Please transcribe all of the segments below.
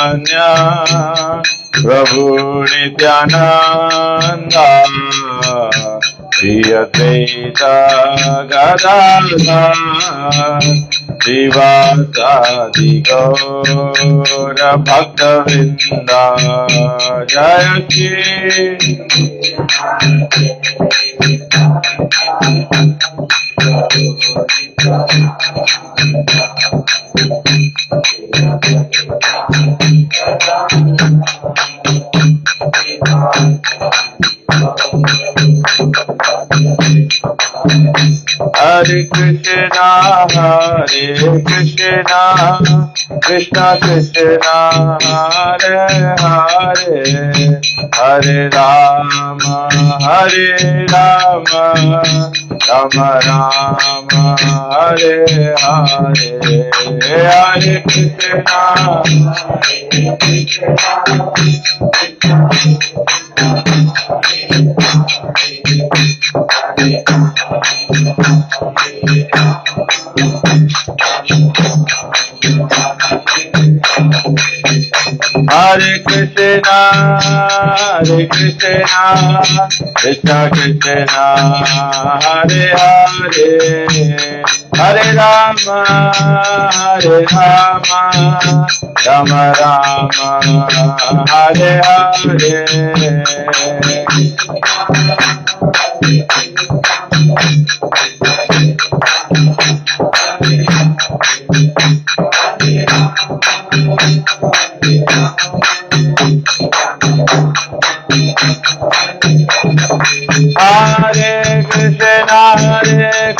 चैतन्य प्रभु नित्यानंद श्री अद्वैत गदाधर श्रीवासादि गौर भक्तवृंद जय श्री हरे कृष्णा कृष्ण कृष्णा हरे हरे हरे राम राम राम हरे हरे हरे कृष्णा हरे कृष्णा कृष्ण कृष्णा हरे हरे हरे राम राम राम हरे हरे हरे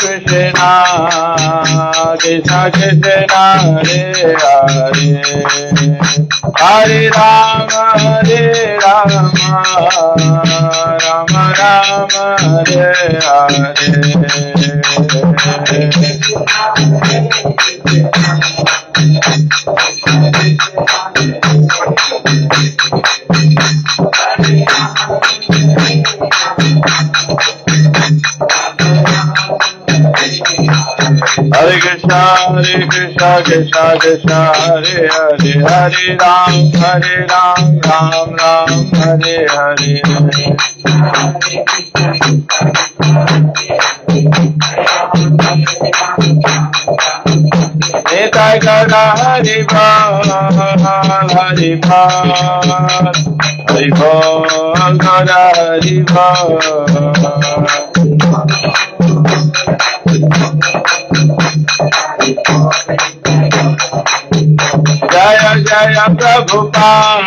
कृष्णा कृष्ण कृष्ण हरे हरे हरे राम राम राम हरे हरे हरे कृष्णा कृष्ण कृष्ण हरे हरे हरे राम राम राम हरे हरे नेता गदा हरि बोल हरि बोल गदा हरि बोल जय जय प्रभुपाद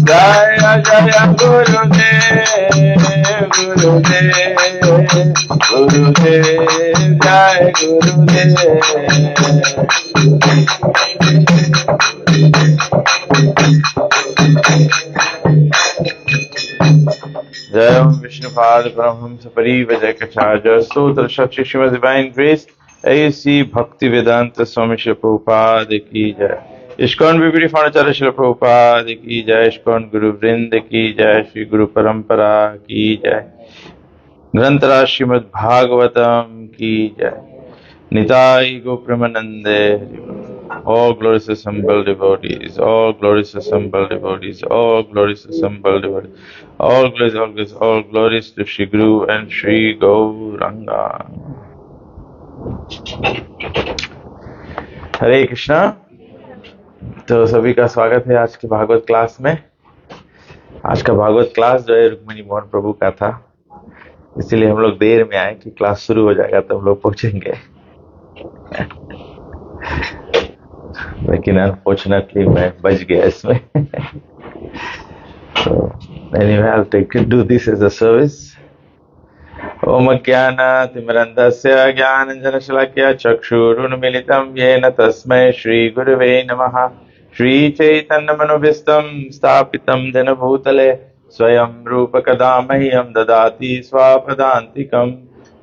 जय जय गुरुदेव जय गुरुदेव जय ओम विष्णुपाद परमहंस परिव्राजक कचार्य स्तोत्र सच्ची श्रीमद् डिवाइन ग्रेस ऐसी भक्ति वेदांत स्वामी श्री प्रभुपाद की जय। इस्कॉन विभूति फाउंडाचार्य श्री प्रभुपाद की जय। इस्कॉन गुरु वृंद की जय। श्री गुरु परंपरा की जय। ग्रंथराज श्रीमद् भागवतम की जय। Nitai गोप्रेमानंदे। All glories to assembled devotees, all glories to assembled devotees, all glories to assembled devotees, all glories to Shri Guru and Shri Gauranga. हरे कृष्णा। तो सभी का स्वागत है आज के भागवत क्लास में। आज का भागवत क्लास जो है रुक्मिणी मोहन प्रभु का था, इसलिए हम लोग देर में आए कि क्लास शुरू हो जाएगा तो हम लोग पहुंचेंगे। लेकिन अनफॉर्चुनेटली मैं बच गया इसमें। So anyway, I'll do this as a service. ओम ज्ञानातिमिरन्धस्य ज्ञानाञ्जनशलाकया चक्षुरुन्मीलितं येन तस्मै श्रीगुरवे नमः। श्रीचैतन्यमनोभीष्टं स्थापितं येन भूतले स्वयं रूपकदा मह्यं ददाति स्वापदान्तिकम्।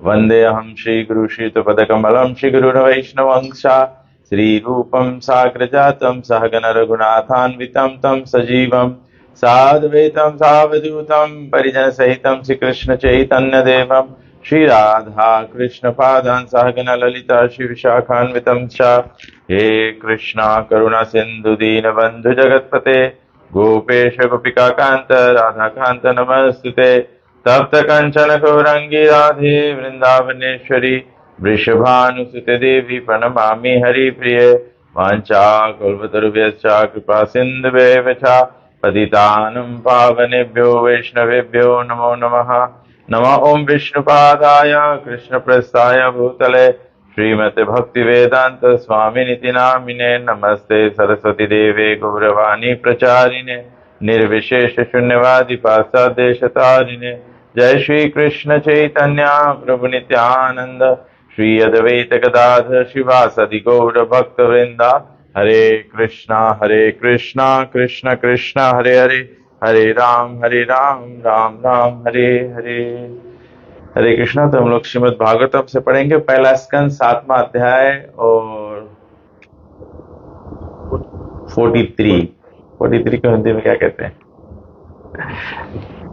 वन्देऽहं श्रीगुरुश्रीयुतपदकमलं श्रीगुरुन् वैष्णवंश श्रीरूपं साग्रजातं सहगण रघुनाथान्वितं तं सजीवं साद्वैतं सावधूतं परिजनसहितं श्रीकृष्ण चैतन्यदेवं श्रीराधा कृष्णपादान् सहगण ललिता श्रीविशाखान्वितं च हे कृष्णा करुणा सिन्धु दीनबन्धु जगत्पते गोपेश गोपिका कांत राधा कांत नमस्तुते तप्त कंचन गौरंगी राधे वृंदावनेश्वरी वृषभानुसुते देवी प्रणमामि हरिप्रिय वाञ्छाकल्पतरुभ्यश्च कृपा सिन्धुभ्येव च पतितानं पावनेभ्यो वैष्णवेभ्यो नमो नमः नमः ओं विष्णुपादाय कृष्णप्रस्थाय भूतले श्रीमते भक्तिवेदांत स्वामिनिति नामिने नमस्ते सरस्वती देवे गौरवाणी प्रचारिणे निर्विशेष शून्यवादी पाश्चादेशतारिणे जय श्री कृष्ण चैतन्य प्रभु नित्यानंद श्री अद्वैत गदाधर शिवासदि गौर भक्त वृंदा हरे कृष्णा कृष्ण कृष्ण हरे हरे हरे राम राम राम हरे हरे। हरे कृष्णा। तो हम लोग श्रीमद् भागवतम से पढ़ेंगे पहला स्कंद 7वां अध्याय और 43 को हिंदी में क्या कहते हैं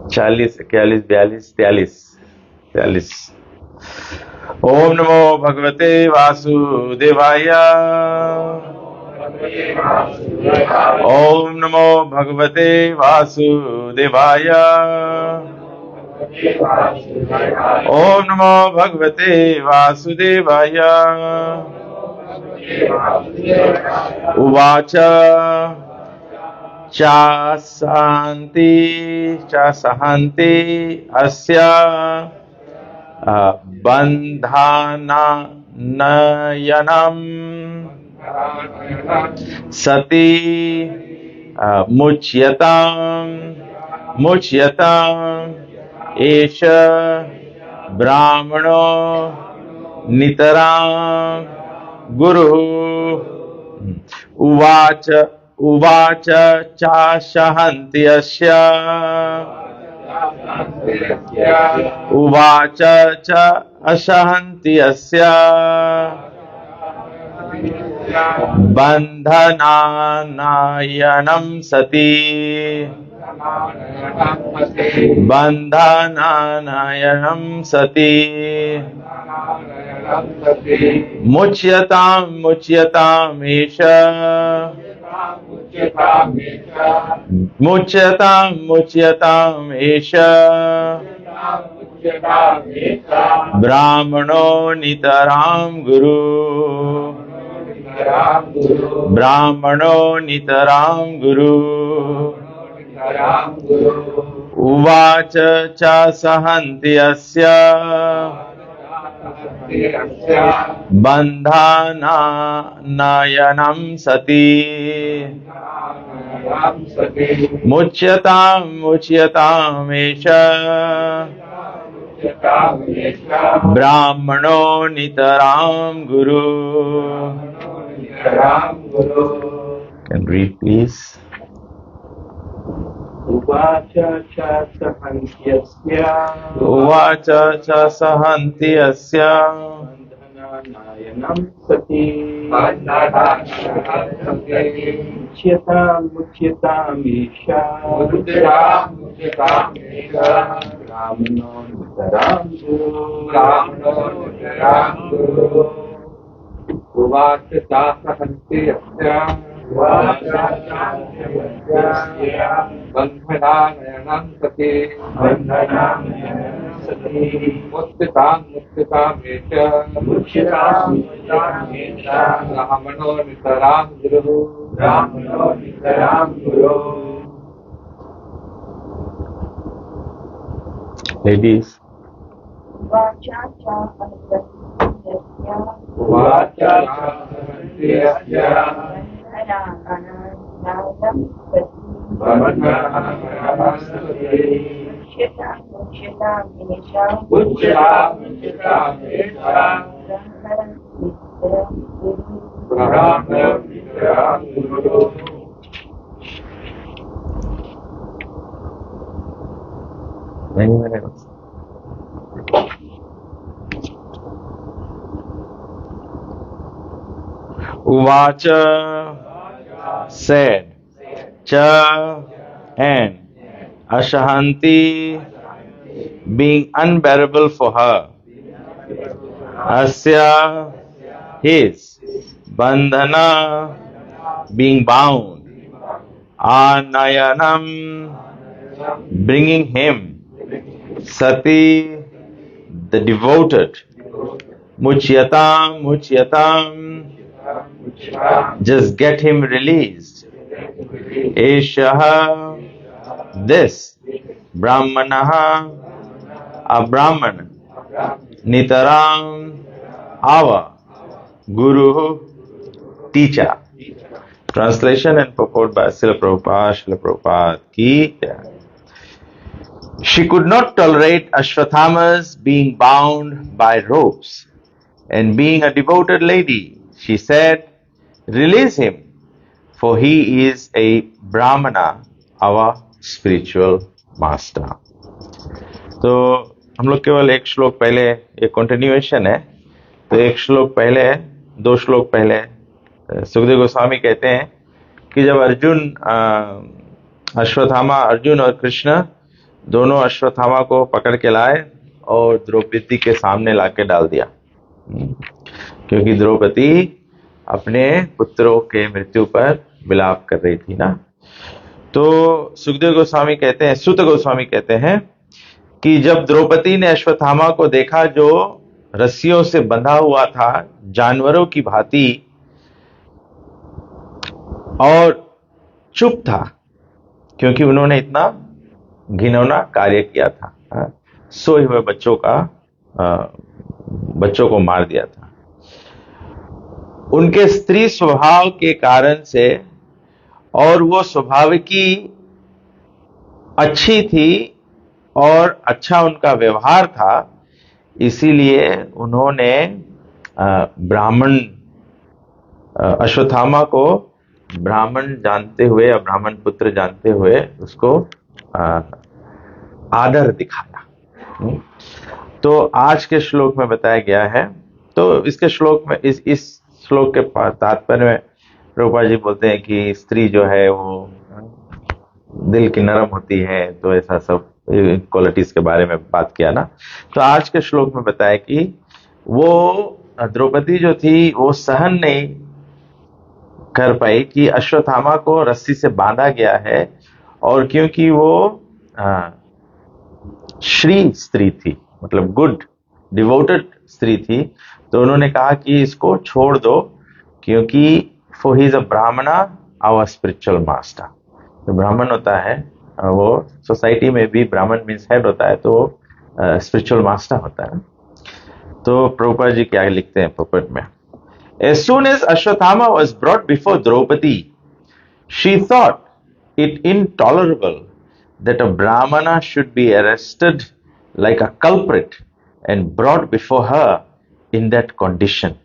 40 41 42 43। ओम नमो भगवते वासुदेवाय ओम नमो भगवते वासुदेवाय ओम नमो भगवते वासुदेवाय उवाच चा सहन्ति अस्य बन्धानयनं सति मुच्यताम् एष ब्राह्मणो नितरां गुरुः उवाच चा सहन्ति अस्य उवाच च असहन्ति अस्य बन्धनानयनं सति बन्धनानयनं सति मुच्यताम् एष ब्राह्मणो नितरां गुरु उवाच च सहन्ति अस्य बन्धनानयनं सति मुच्यताम् एष ब्राह्मणो नितरां गुरु। Can read please. उवाच च सहन्ति अस्य बन्धनानयनं सति मुच्यतामीश ब्राह्मणो नितरां गुरु। उवाच च सहन्ति अस्य बन्धनानयनं सति मुच्यतामीश ब्राह्मणो नितरां गुरु। Ladies. Uvacha said, Cha and Ashahanti being unbearable for her, Asya his, Bandhana being bound, Anayanam bringing him, Sati the devoted, Muchyatam just get him released, Eshaha this, Brahmanaha a Brahman, Nitaram our Guru teacher. Translation and purport by Srila Prabhupada ki jai. She could not tolerate Ashwatthama's being bound by ropes, and being a devoted lady, she said, release him, for he is a Brahmana, our spiritual master. तो हम लोग केवल एक श्लोक पहले, एक continuation है, तो एक श्लोक पहले, दो श्लोक पहले सुखदेव गोस्वामी कहते हैं कि जब अर्जुन और कृष्ण दोनों अश्वत्थामा को पकड़ के लाए और द्रौपदी के सामने लाके डाल दिया, क्योंकि द्रौपदी अपने पुत्रों के मृत्यु पर विलाप कर रही थी ना। तो सुखदेव गोस्वामी कहते हैं, सूत गोस्वामी कहते हैं कि जब द्रौपदी ने अश्वत्थामा को देखा जो रस्सियों से बंधा हुआ था जानवरों की भांति और चुप था, क्योंकि उन्होंने इतना घिनौना कार्य किया था, सोए हुए बच्चों को मार दिया था, उनके स्त्री स्वभाव के कारण से, और वो स्वभाव की अच्छी थी और अच्छा उनका व्यवहार था, इसीलिए उन्होंने ब्राह्मण अश्वत्थामा को ब्राह्मण जानते हुए या ब्राह्मण पुत्र जानते हुए उसको आदर दिखाया। तो आज के श्लोक में बताया गया है, तो इसके श्लोक में इस श्लोक के तात्पर्य में प्रभुपाद जी बोलते हैं कि स्त्री जो है वो दिल की नरम होती है, तो ऐसा सब क्वालिटीज के बारे में बात किया ना। तो आज के श्लोक में बताया कि वो द्रौपदी जो थी वो सहन नहीं कर पाई कि अश्वत्थामा को रस्सी से बांधा गया है, और क्योंकि वो श्री स्त्री थी, मतलब गुड डिवोटेड स्त्री थी, तो उन्होंने कहा कि इसको छोड़ दो, क्योंकि फॉर ही इज अ ब्राह्मणा आवर स्पिरिचुअल मास्टर। जो ब्राह्मण होता है वो सोसाइटी में भी ब्राह्मण मीन्स हेड होता है, तो स्पिरिचुअल मास्टर होता है। तो प्रभुपाद जी क्या लिखते हैं पॉकेट में, As soon as Ashwatthama was brought before Draupadi, she thought it intolerable that a Brahmana should be arrested like a culprit and brought before her in that condition,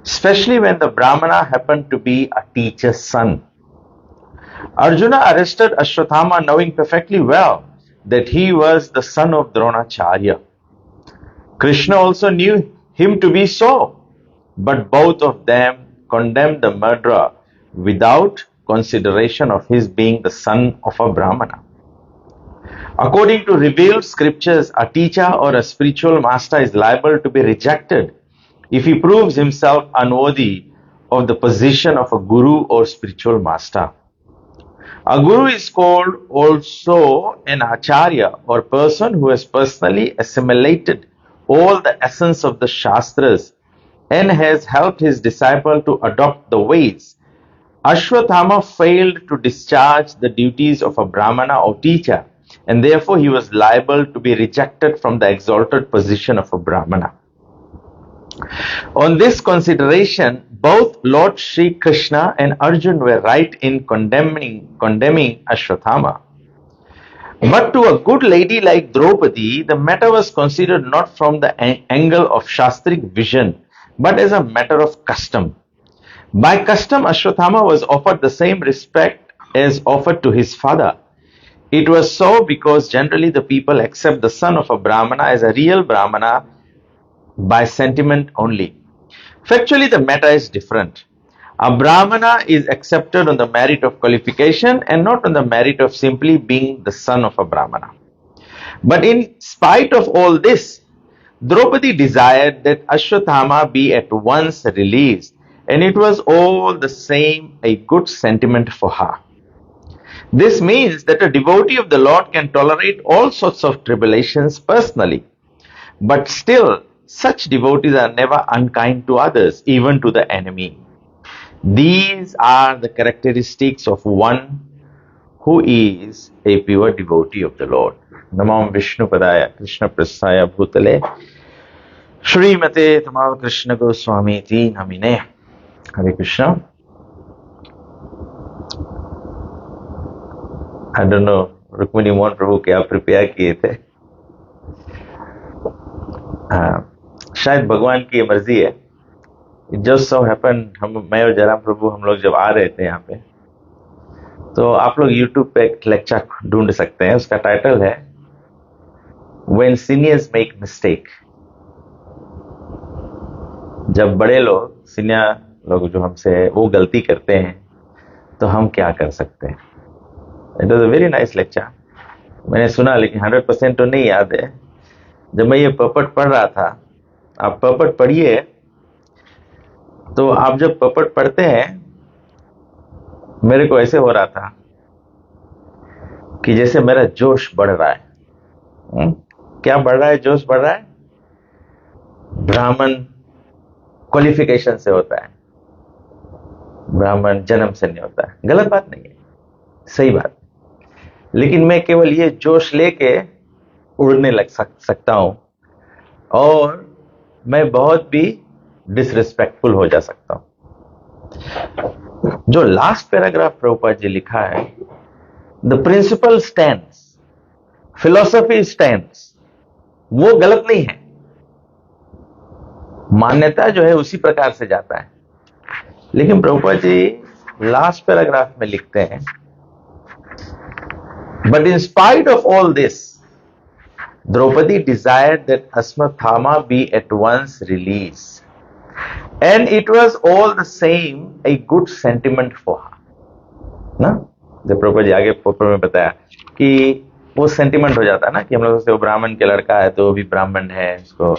especially when the Brahmana happened to be a teacher's son. Arjuna arrested Ashwatthama knowing perfectly well that he was the son of Dronacharya. Krishna also knew him to be so, but both of them condemned the murderer without consideration of his being the son of a Brahmana. According to revealed scriptures, a teacher or a spiritual master is liable to be rejected if he proves himself unworthy of the position of a guru or spiritual master. A guru is called also an acharya, or person who has personally assimilated all the essence of the Shastras and has helped his disciple to adopt the ways. Ashwatthama failed to discharge the duties of a Brahmana or teacher, and therefore he was liable to be rejected from the exalted position of a Brahmana. On this consideration, both Lord Sri Krishna and Arjun were right in condemning Ashwatthama. But to a good lady like Draupadi, the matter was considered not from the angle of Shastric vision, but as a matter of custom. By custom, Ashwatthama was offered the same respect as offered to his father. It was so because generally the people accept the son of a Brahmana as a real Brahmana by sentiment only. Factually, the matter is different. A Brahmana is accepted on the merit of qualification and not on the merit of simply being the son of a Brahmana. But in spite of all this, Draupadi desired that Ashwatthama be at once released, and it was all the same a good sentiment for her. This means that a devotee of the Lord can tolerate all sorts of tribulations personally, but still such devotees are never unkind to others, even to the enemy. These are the characteristics of one who is a pure devotee of the Lord. Namam Vishnu Padaya Krishna Prasthaya Bhutale Srimate Tamav Krishna Goswami Ti Namine. Hare Krishna. I don't know, Rukmini Mohan प्रभु क्या prepare किए थे. शायद भगवान की ये मर्जी है. It just so happened, मैं और जयराम प्रभु हम लोग जब आ रहे थे यहाँ पे, तो आप लोग YouTube पे एक लेक्चर ढूंढ सकते हैं. उसका टाइटल है When Seniors Make Mistake. जब बड़े लोग, सीनियर लोग जो हमसे वो गलती करते हैं तो हम क्या कर सकते हैं. It was a very nice lecture. मैंने सुना लेकिन 100% तो नहीं याद है. जब मैं ये पपट पढ़ रहा था, आप पपट पढ़िए, तो आप जब पपट पढ़ते हैं, मेरे को ऐसे हो रहा था कि जैसे मेरा जोश बढ़ रहा है. क्या बढ़ रहा है? जोश बढ़ रहा है. ब्राह्मण क्वालिफिकेशन से होता है, ब्राह्मण जन्म से नहीं होता है. गलत बात नहीं है, सही बात. लेकिन मैं केवल ये जोश लेके उड़ने लग सकता हूं और मैं बहुत भी डिसरिस्पेक्टफुल हो जा सकता हूं. जो लास्ट पैराग्राफ प्रभुपाद जी लिखा है, the principle stands, philosophy stands, वो गलत नहीं है. मान्यता जो है उसी प्रकार से जाता है. लेकिन प्रभुपाद जी लास्ट पैराग्राफ में लिखते हैं, but in spite of all this, Draupadi desired that Ashwatthama be at once released, and it was all the same a good sentiment for her. ना, जब प्रभुपाद जी आगे पेपर में बताया कि वो सेंटिमेंट हो जाता है ना कि हम लोग सोचते वो ब्राह्मण के लड़का है तो वो भी ब्राह्मण है, उसको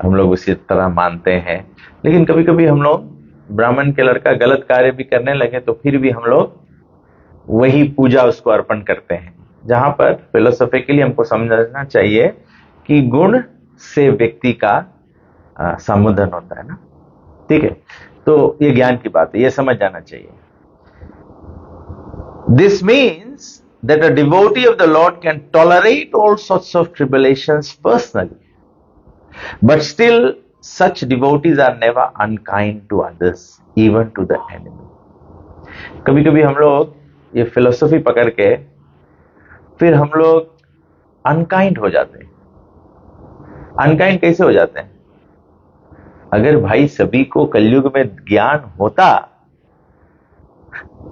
हम लोग उसी तरह मानते हैं. लेकिन कभी कभी हम लोग ब्राह्मण के लड़का गलत कार्य भी करने लगे तो फिर भी हम लोग वही पूजा उसको अर्पण करते हैं. जहां पर फिलोसॉफिकली हमको समझना चाहिए कि गुण से व्यक्ति का संबोधन होता है ना. ठीक है, तो ये ज्ञान की बात है, ये समझ जाना चाहिए. This means that a devotee of the Lord can tolerate all sorts of tribulations personally, but still such devotees are never unkind to others, even to the enemy. कभी कभी हम लोग ये फिलोसफी पकड़ के फिर हम लोग अनकाइंड हो जाते हैं. अनकाइंड कैसे हो जाते हैं? अगर भाई सभी को कलयुग में ज्ञान होता,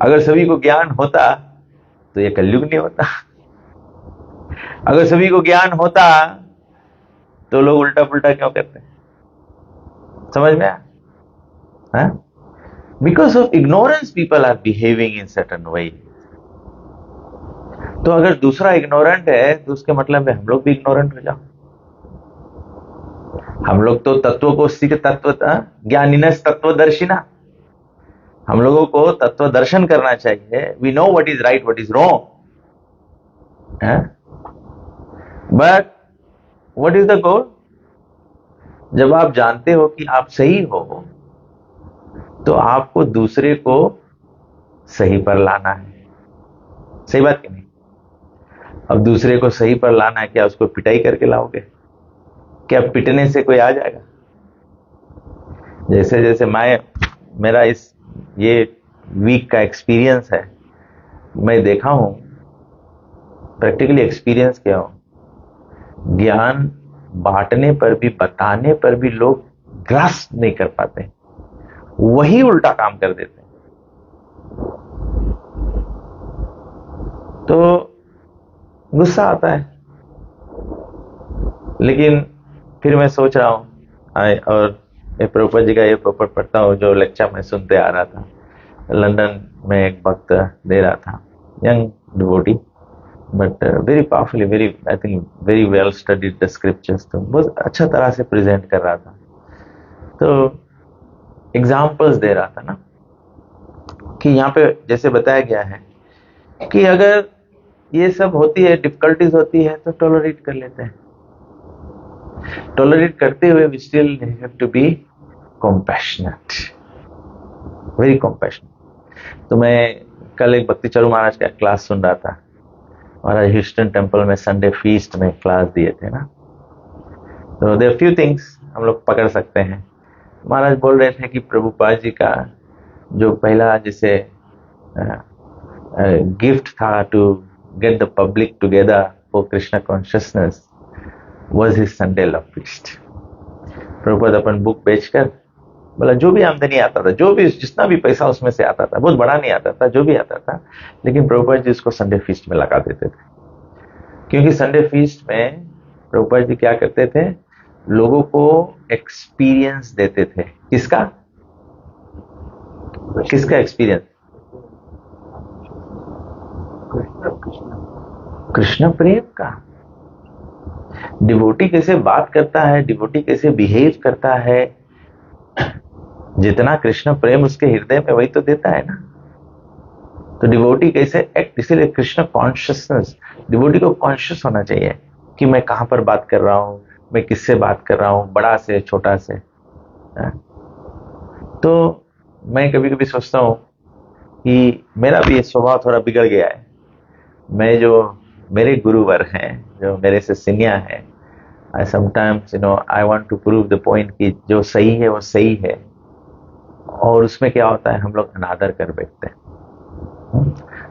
अगर सभी को ज्ञान होता तो ये कलयुग नहीं होता. अगर सभी को ज्ञान होता तो लोग उल्टा पुल्टा क्यों करते हैं? समझ में आया? Because of ignorance people are behaving in certain way. तो अगर दूसरा इग्नोरेंट है तो उसके मतलब में हम लोग भी इग्नोरेंट हो जाओ. हम लोग तो तत्व को सीख तत्व ज्ञानिनस तत्वदर्शिना, हम लोगों को तत्व दर्शन करना चाहिए. We know what is right, what is wrong, but what is the goal? जब आप जानते हो कि आप सही हो तो आपको दूसरे को सही पर लाना है. सही बात कि नहीं? अब दूसरे को सही पर लाना है, क्या उसको पिटाई करके लाओगे? क्या पिटने से कोई आ जाएगा? जैसे जैसे मेरा इस ये वीक का एक्सपीरियंस है, मैं देखा हूं, प्रैक्टिकली एक्सपीरियंस किया हूं, ज्ञान बांटने पर भी, बताने पर भी लोग ग्रास्प नहीं कर पाते, वही उल्टा काम कर देते हैं. तो गुस्सा आता है. लेकिन फिर मैं सोच रहा हूं और प्रभुपाद जी का ये पेपर पढ़ता हूं जो लेक्चर मैं सुनते आ रहा था, लंदन में एक भक्त दे रहा था, young devotee, but very powerfully, very I think very well studied the scriptures, तो बहुत अच्छा तरह से प्रेजेंट कर रहा था। तो एग्जाम्पल्स दे रहा था ना कि यहाँ पे जैसे बताया गया है कि अगर ये सब होती है, डिफिकल्टीज होती है, तो टॉलरेट कर लेते हैं। टॉलरेट करते हुए we still have to be compassionate, very compassionate. तो मैं कल एक भक्ति चरू महाराज का क्लास सुन रहा था। महाराज ह्यूस्टन टेम्पल में संडे फीस्ट में क्लास दिए थे ना, तो देयर फ्यू थिंग्स हम लोग पकड़ सकते हैं। महाराज बोल रहे थे कि प्रभुपाद जी का जो पहला जैसे गिफ्ट था to get the public together for Krishna consciousness was his Sunday love feast. Prabhupada अपन बुक बेचकर, बोला जो भी आमदनी आता था, जो भी जितना भी पैसा उसमें से आता था, बहुत बड़ा नहीं आता था, जो भी आता था, लेकिन प्रभुपाद जी उसको संडे फीस्ट में लगा देते थे। क्योंकि संडे फीस्ट में प्रभुपाद जी क्या करते थे, लोगों को एक्सपीरियंस देते थे। किसका एक्सपीरियंस? कृष्ण प्रेम का। डिवोटी कैसे बात करता है, डिवोटी कैसे बिहेव करता है, जितना कृष्ण प्रेम उसके हृदय में वही तो देता है ना। तो डिवोटी कैसे एक्ट, इसीलिए कृष्ण कॉन्शियसनेस, डिवोटी को कॉन्शियस होना चाहिए कि मैं कहां पर बात कर रहा हूं, मैं किससे बात कर रहा हूं, बड़ा से छोटा से। तो मैं कभी कभी सोचता हूं कि मेरा भी ये स्वभाव थोड़ा बिगड़ गया है। मैं जो मेरे गुरुवर हैं, जो मेरे से सीनियर हैं, I sometimes I want to prove the point कि जो सही है वो सही है, और उसमें क्या होता है हम लोग अनादर कर बैठते हैं।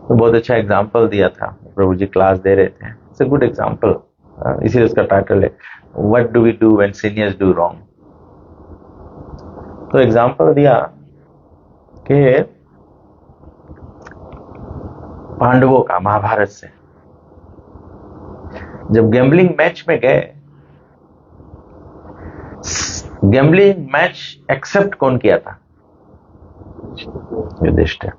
तो बहुत अच्छा एग्जाम्पल दिया था प्रभु जी, क्लास दे रहे थे, इट्स अ गुड एग्जाम्पल, इसीलिए उसका टाइटल है what do we do when seniors do wrong. तो एग्जाम्पल दिया कि पांडवों का महाभारत से, जब गैम्बलिंग मैच में गए, गैम्बलिंग मैच एक्सेप्ट कौन किया था? युधिष्ठिर।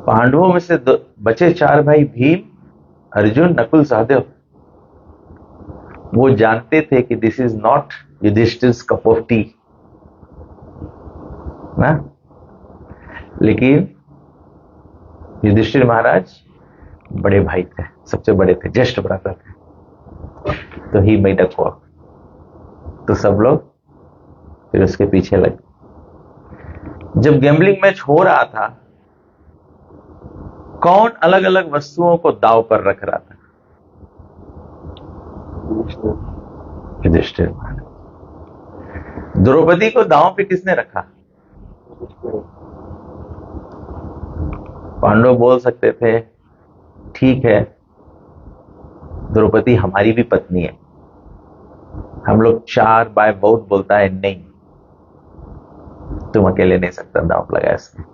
पांडवों में से बचे 4 भाई, भीम, अर्जुन, नकुल, सहदेव, वो जानते थे कि this is not Yudhishthir's cup of tea ना, लेकिन युधिष्ठिर महाराज बड़े भाई थे, सबसे बड़े थे, ज्येष्ठ ब्रदर थे, तो ही मेड अ कॉल। तो सब लोग फिर उसके पीछे लगे। जब गैम्बलिंग मैच हो रहा था, कौन अलग अलग वस्तुओं को दांव पर रख रहा था? युधिष्ठिर महाराज। द्रौपदी को दांव पे किसने रखा? पांडव बोल सकते थे ठीक है, द्रौपदी हमारी भी पत्नी है, हम लोग 4 बाय बहुत बोलता है, नहीं तुम अकेले नहीं सकता दांव लगाया इसने।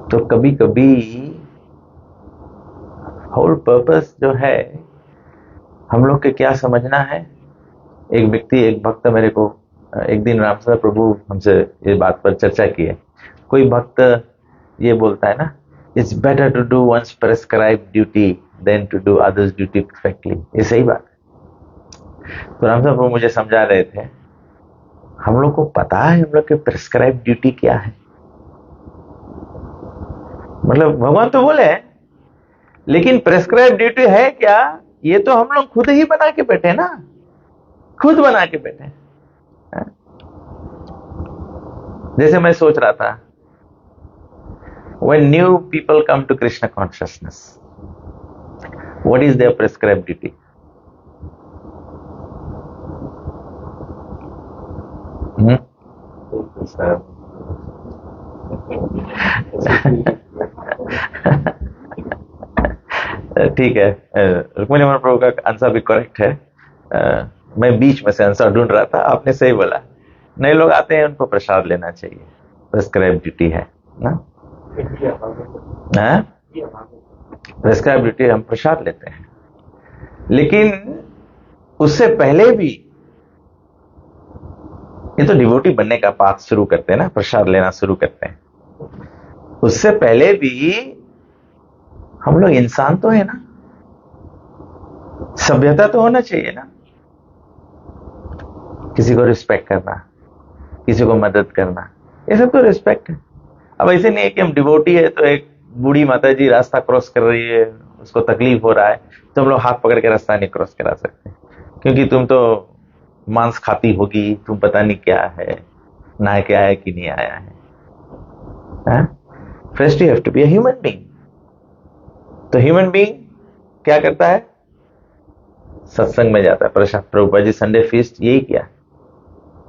तो कभी कभी होल पर्पस जो है हम लोग के क्या समझना है। एक व्यक्ति, एक भक्त मेरे को एक दिन रामचंद्र प्रभु हमसे ये बात पर चर्चा की है। कोई भक्त ये बोलता है ना, it's better to do one's prescribe duty than to do others duty perfectly. ये सही बात है। तो रामचंद्र प्रभु मुझे समझा रहे थे, हम लोग को पता है हम लोग के प्रेस्क्राइब ड्यूटी क्या है। मतलब भगवान तो बोले, लेकिन प्रेस्क्राइब ड्यूटी है क्या, ये तो हम लोग खुद ही बना के बैठे ना, खुद बना के बैठे। जैसे मैं सोच रहा था, when new people come to Krishna consciousness, what is their prescribed duty? ठीक है, रुक्मिणी मोहन प्रभु का आंसर भी करेक्ट है। मैं बीच में से आंसर ढूंढ रहा था, आपने सही बोला। नए लोग आते हैं, उनको प्रसाद लेना चाहिए, प्रेस्क्राइब ड्यूटी है ना। प्रेस्क्राइब ड्यूटी हम प्रसाद लेते हैं, लेकिन उससे पहले भी, ये तो डिवोटी बनने का पाथ शुरू करते हैं ना, प्रसाद लेना शुरू करते हैं, उससे पहले भी हम लोग इंसान तो है ना, सभ्यता तो होना चाहिए ना, किसी को रिस्पेक्ट करना, किसी को मदद करना, ये सब तो रिस्पेक्ट है। अब ऐसे नहीं है कि हम डिवोटी है तो एक बूढ़ी माता जी रास्ता क्रॉस कर रही है, उसको तकलीफ हो रहा है, तो हम लोग हाथ पकड़ के रास्ता नहीं क्रॉस करा सकते, क्योंकि तुम तो मांस खाती होगी, तुम पता नहीं क्या है, ना क्या है कि नहीं आया है। First you have to be a human being. तो ह्यूमन बीइंग क्या करता है? सत्संग में जाता है। प्रसाद प्रभुपाद जी संडे फीस्ट यही किया,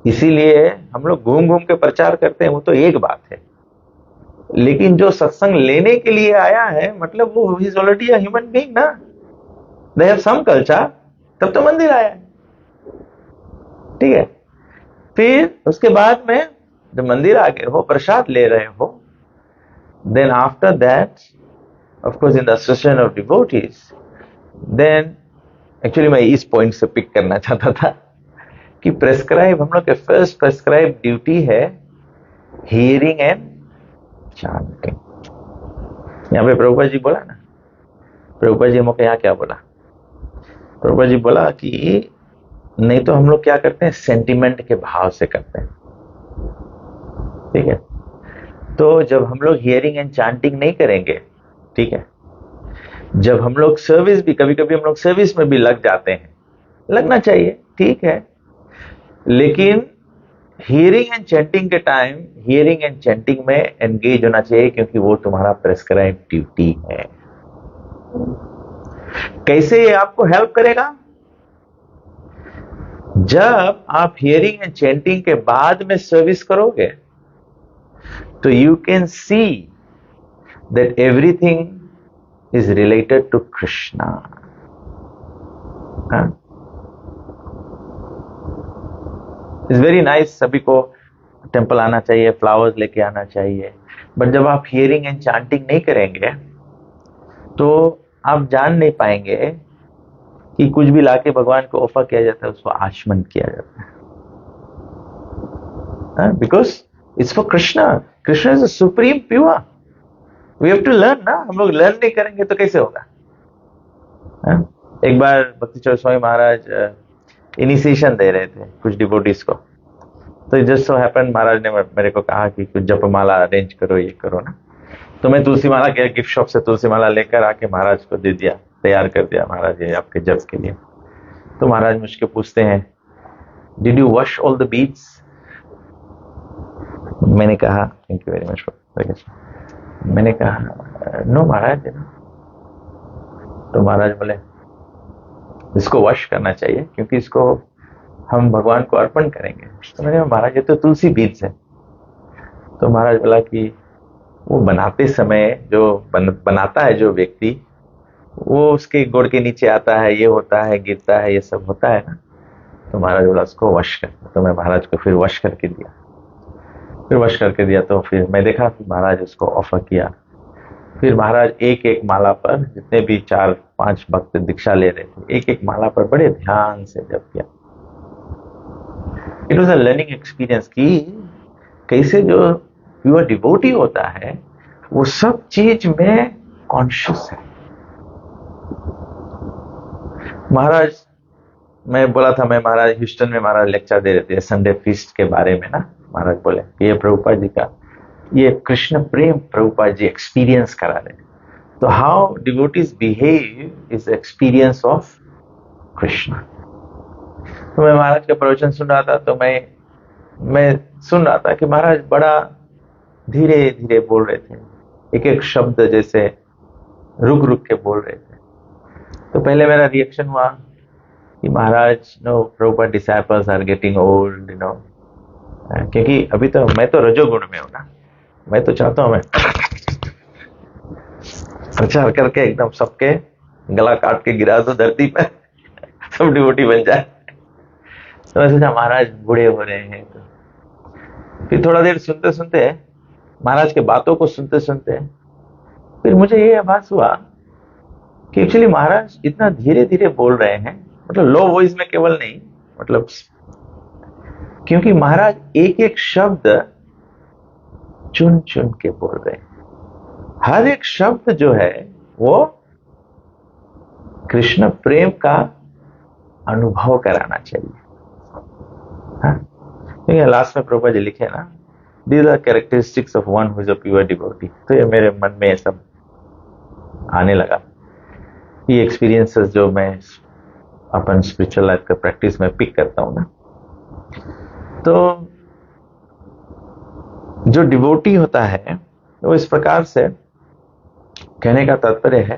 इसीलिए हम लोग घूम घूम के प्रचार करते हैं, वो तो एक बात है, लेकिन जो सत्संग लेने के लिए आया है, मतलब वो is already a human being ना, दे हैव सम कल्चर, तब तो मंदिर आया है, ठीक है। फिर उसके बाद में जब मंदिर आ गए हो, प्रसाद ले रहे हो, then after that of course in the association of devotees, then actually मैं इस पॉइंट से पिक करना चाहता था कि प्रेस्क्राइब, हम लोग के फर्स्ट प्रेस्क्राइब ड्यूटी है हियरिंग एंड चांटिंग। यहां पे प्रभुपाद जी बोला ना, प्रभुपाद जी हमको यहाँ क्या बोला? प्रभुपाद जी बोला कि नहीं तो हम लोग क्या करते हैं, सेंटिमेंट के भाव से करते हैं, ठीक है। तो जब हम लोग हियरिंग एंड चांटिंग नहीं करेंगे, ठीक है, जब हम लोग सर्विस भी, कभी कभी हम लोग सर्विस में भी लग जाते हैं, लगना चाहिए, ठीक है, लेकिन हियरिंग एंड चैंटिंग के टाइम हियरिंग एंड चैंटिंग में एंगेज होना चाहिए, क्योंकि वो तुम्हारा प्रेस्क्राइब ड्यूटी है। कैसे ये आपको हेल्प करेगा? जब आप हियरिंग एंड चैंटिंग के बाद में सर्विस करोगे, तो you can see that everything is related to Krishna. It's very nice, सभी को टेंपल आना चाहिए, फ्लावर्स लेके आना चाहिए, बट जब आप हियरिंग एंड चांटिंग नहीं करेंगे तो आप जान नहीं पाएंगे कि कुछ भी लाके भगवान को ऑफर किया जाता है, उसको आचमन किया जाता है, because it's for Krishna. Krishna is supreme pure, we have to learn ना। हम लोग लर्न नहीं करेंगे तो कैसे होगा? एक बार भक्ति चौधरी स्वामी महाराज इनिशिएशन दे रहे थे कुछ डिवोटीज को, तो जस्ट सो हैपन महाराज ने मेरे को कहा कि कुछ जपमाला अरेंज करो, ये करो ना। तो मैं तुलसी माला गया, गिफ्ट शॉप से तुलसी माला लेकर आके महाराज को दे दिया, तैयार कर दिया, महाराज ये आपके जप के लिए। तो महाराज मुझको पूछते हैं, did you wash all the beads? मैंने कहा थैंक यू वेरी मच। मैंने कहा नो महाराज। तो महाराज बोले इसको वॉश करना चाहिए, क्योंकि इसको हम भगवान को अर्पण करेंगे। तो मैंने कहा महाराज ये तो तुलसी बीज है। तो महाराज बोला कि वो बनाते समय जो बनाता है जो व्यक्ति, वो उसके गोड़ के नीचे आता है, ये होता है, गिरता है, ये सब होता है ना। तो महाराज बोला उसको वॉश कर। तो मैं महाराज को फिर वॉश करके दिया, फिर वॉश करके दिया। तो फिर मैं देखा कि महाराज उसको ऑफर किया। फिर महाराज एक एक माला पर, जितने भी 4-5 भक्त दीक्षा ले रहे थे, एक एक माला पर बड़े ध्यान से जप किया। It was a learning experience कि कैसे जो प्योर डिवोटी होता है वो सब चीज में कॉन्शियस है। महाराज, मैं बोला था, मैं महाराज ह्यूस्टन में महाराज लेक्चर दे रहे थे संडे फीस्ट के बारे में ना। महाराज बोले ये प्रभुपाद जी का, ये कृष्ण प्रेम प्रभुपाद जी एक्सपीरियंस करा रहे। तो how devotees behave is experience of Krishna. तो मैं महाराज का प्रवचन सुन रहा था, तो मैं सुन रहा था कि महाराज बड़ा धीरे धीरे बोल रहे थे, एक एक शब्द जैसे रुक रुक के बोल रहे थे। तो पहले मेरा रिएक्शन हुआ कि Maharaj no, Prabhupada disciples are getting old, you know, क्योंकि अभी तो मैं तो रजोगुण में हूं ना। मैं तो चाहता हूं मैं प्रचार करके एकदम सबके गला काट के गिरा दो धरती पे, सब डिवोटी बन जाए। तो मैं सोचा महाराज बूढ़े हो रहे हैं। तो फिर थोड़ा देर सुनते सुनते, महाराज के बातों को सुनते सुनते, फिर मुझे ये आभास हुआ कि एक्चुअली महाराज इतना धीरे धीरे बोल रहे हैं मतलब लो वॉइस में केवल नहीं, मतलब क्योंकि महाराज एक एक शब्द चुन चुन के बोल रहे हैं। हर एक शब्द जो है वो कृष्ण प्रेम का अनुभव कराना चाहिए। हाँ, लास्ट में प्रभुपाद जी लिखे ना, these are characteristics of one who is a pure devotee. तो ये मेरे मन में ये सब आने लगा। ये एक्सपीरियंसेस जो मैं अपन स्पिरिचुअल लाइफ का प्रैक्टिस में पिक करता हूं ना, तो जो डिवोटी होता है वो इस प्रकार से, कहने का तात्पर्य है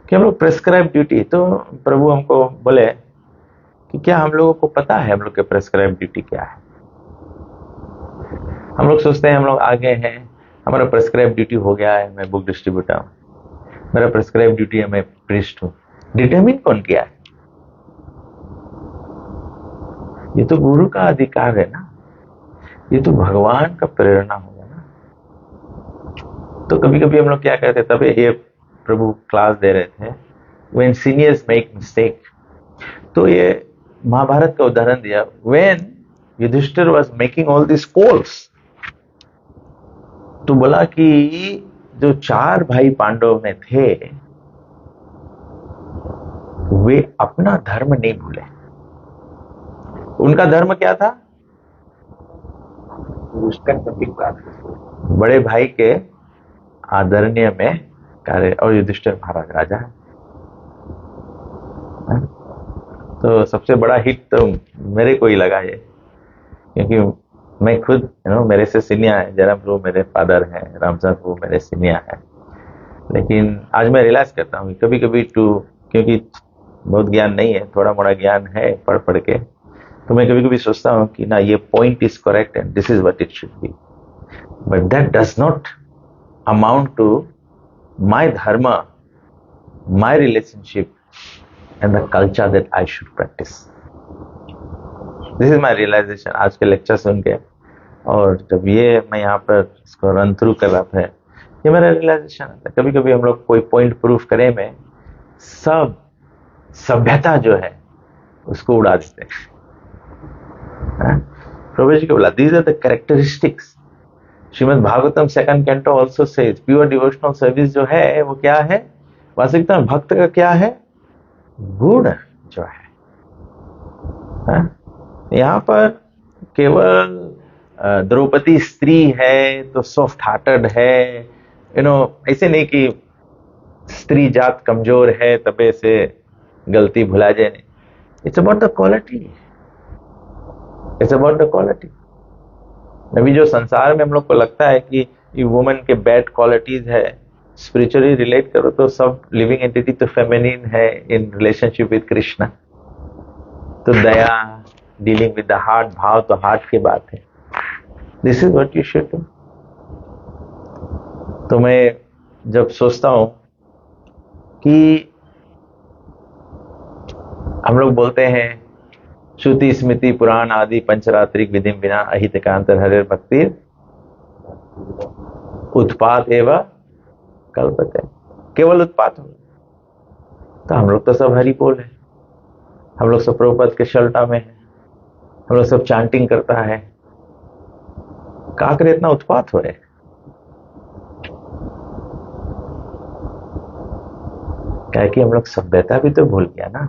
कि हम लोग प्रेस्क्राइब ड्यूटी, तो प्रभु हमको बोले कि क्या हम लोगों को पता है हम लोग के प्रेस्क्राइब ड्यूटी क्या है। हम लोग सोचते हैं हम लोग आगे हैं, हमारा प्रेस्क्राइब ड्यूटी हो गया है, मैं बुक डिस्ट्रीब्यूटर हूं, मेरा प्रेस्क्राइब ड्यूटी है, मैं प्रीस्ट हूं। डिटरमिन कौन किया है? ये तो गुरु का अधिकार है ना, ये तो भगवान का प्रेरणा होगा ना। तो कभी कभी हम लोग क्या कहते, तभी ये प्रभु क्लास दे रहे थे, व्हेन सीनियर्स मेक मिस्टेक। तो ये महाभारत का उदाहरण दिया, when Yudhishthira was making all this polls, तो बोला कि जो 4 भाई पांडव में थे वे अपना धर्म नहीं भूले। उनका धर्म क्या था? बड़े भाई के आदरणीय में कार्य, और युधिष्ठिर महाराज राजा है। तो सबसे बड़ा हिट तो मेरे को ही लगा ये, क्योंकि मैं खुद मेरे से सीनियर है, जयराम प्रभु मेरे फादर हैं, रामचंद्र प्रभु मेरे सीनियर हैं। लेकिन आज मैं रियलाइज करता हूँ कभी कभी क्योंकि बहुत ज्ञान नहीं है, थोड़ा मोड़ा ज्ञान है पढ़ पढ़ के, तो मैं कभी कभी सोचता हूँ कि ना ये point is correct and this is what it should be, but that does not amount to my dharma, my relationship and the culture that I should practice. This is my realization आज के लेक्चर सुन के, और जब ये मैं यहाँ पर इसको रन थ्रू कर रहा था, ये मेरा रियलाइजेशन आता है। कभी कभी हम लोग कोई पॉइंट प्रूफ करे में सब सभ्यता जो है उसको उड़ा देते हैं। प्रभु जी को बोला, these are the characteristics. Shrimad Bhagavatam 2nd canto also says pure devotional service जो है वो क्या है? वास्तविकता में भक्त का क्या है? गुण जो है। यहाँ पर केवल द्रौपदी स्त्री है तो सॉफ्ट हार्टेड है, ऐसे नहीं कि स्त्री जात कमजोर है तबे से गलती भुला जाए, नहीं। It's about the quality, it's about the quality. अभी जो संसार में हम लोग को लगता है कि ये वुमन के बैड क्वालिटीज है, स्पिरिचुअली रिलेट करो तो सब लिविंग एंटिटी तो फेमिनिन है इन रिलेशनशिप विद कृष्णा। तो दया, डीलिंग विद द हार्ट, भाव तो हार्ट की बात है। This is what you should do. तो मैं जब सोचता हूं कि हम लोग बोलते हैं श्रुति स्मृति पुराण आदि पंचरात्रिक विधि बिना अहितकांतर हरे भक्ति उत्पात एवं कल्पते, केवल उत्पात हो। तो हम लोग तो सब हरि बोल है, हम लोग सब प्रभुपद के शल्टा में है, हम लोग सब चांटिंग करता है, का करे इतना उत्पात हो रहे? क्या कि हम लोग सभ्यता भी तो भूल गया ना।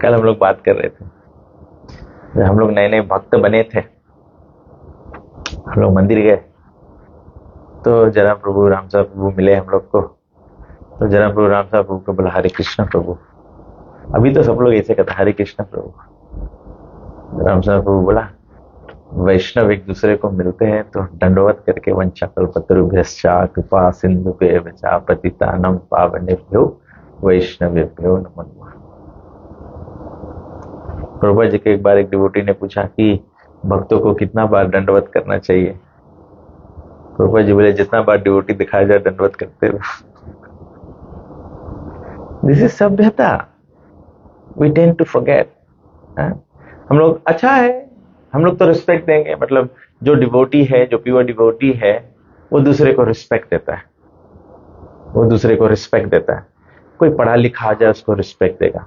कल हम लोग बात कर रहे थे, जब हम लोग नए नए भक्त बने थे, हम लोग मंदिर गए तो जरा प्रभु रामचंद्र प्रभु मिले हम लोग को। तो जरा प्रभु रामचंद्र प्रभु को बोला, हरे कृष्ण प्रभु। अभी तो सब लोग ऐसे कहते हरे कृष्ण प्रभु। रामचंद्र प्रभु बोला, वैष्णव एक दूसरे को मिलते हैं तो दंडवत करके वंचा कल्पतरुभ्यश्चा कृपा सिंधुभ्यश्च पतितानां पावनेभ्यो वैष्णवेभ्यो नमो नमः। प्रभु जी के एक बार एक डिवोटी ने पूछा कि भक्तों को कितना बार दंडवत करना चाहिए? प्रभु जी बोले, जितना बार डिवोटी दिखाया जाए दंडवत करते रहो। दिस इज सभ्यता, वी टेंड टू फॉरगेट। हम लोग अच्छा है, हम लोग तो रिस्पेक्ट देंगे, मतलब जो डिवोटी है, जो प्योर डिवोटी है, वो दूसरे को रिस्पेक्ट देता है, वो दूसरे को रिस्पेक्ट देता है। कोई पढ़ा लिखा आ जाए उसको रिस्पेक्ट देगा,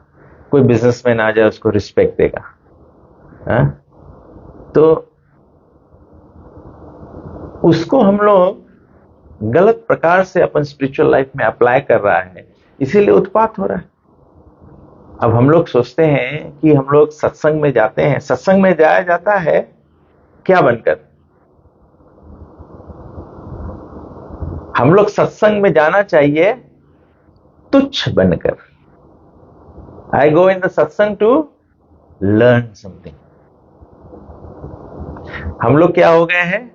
कोई बिजनेसमैन आ जाए उसको रिस्पेक्ट देगा। हाँ? तो उसको हम लोग गलत प्रकार से अपन स्पिरिचुअल लाइफ में अप्लाई कर रहा है, इसीलिए उत्पात हो रहा है। अब हम लोग सोचते हैं कि हम लोग सत्संग में जाते हैं, सत्संग में जाया जाता है क्या बनकर? हम लोग सत्संग में जाना चाहिए तुच्छ बनकर। आई गो इन द सत्संग टू लर्न समथिंग। हम लोग क्या हो गए हैं?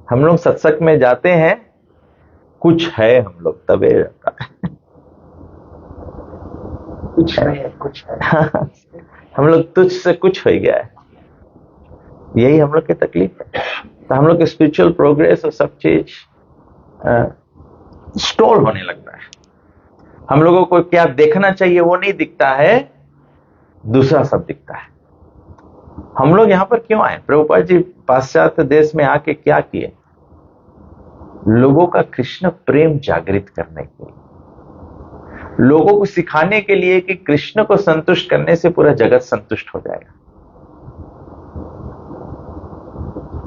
हम लोग सत्संग में जाते हैं, कुछ है हम लोग तबे कुछ नहीं, कुछ है। हम लोग तुझ से कुछ हो गया है, यही हम लोग की तकलीफ है। तो हम लोग की स्पिरिचुअल प्रोग्रेस और सब चीज स्टॉल होने लगता है। हम लोगों को क्या देखना चाहिए वो नहीं दिखता है, दूसरा सब दिखता है। हम लोग यहां पर क्यों आए? प्रभुपाद जी पाश्चात्य देश में आके क्या किए? लोगों का कृष्ण प्रेम जागृत करने के लिए, लोगों को सिखाने के लिए कि कृष्ण को संतुष्ट करने से पूरा जगत संतुष्ट हो जाएगा।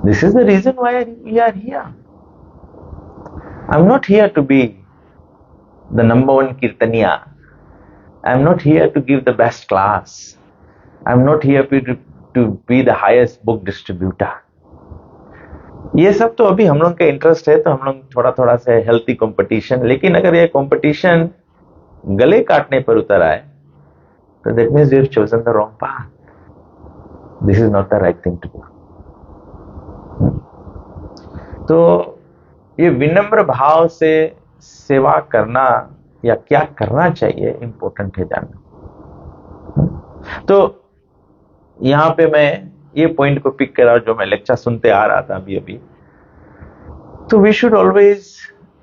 This is the reason why we are here. I am not here to be the number one kirtaniya. I am not here to give the best class. I am not here to be the highest book distributor. ये सब तो अभी हम लोग का interest है, तो हम लोग थोड़ा थोड़ा से हेल्थी कंपटीशन, लेकिन अगर ये कंपटीशन गले काटने पर उतर आए तो that means you have chosen the wrong path. This is not the right thing to do. तो ये विनम्र भाव से सेवा करना या क्या करना चाहिए इंपॉर्टेंट है जानना। तो यहां पे मैं ये पॉइंट को पिक करा जो मैं लेक्चर सुनते आ रहा था अभी। तो we should always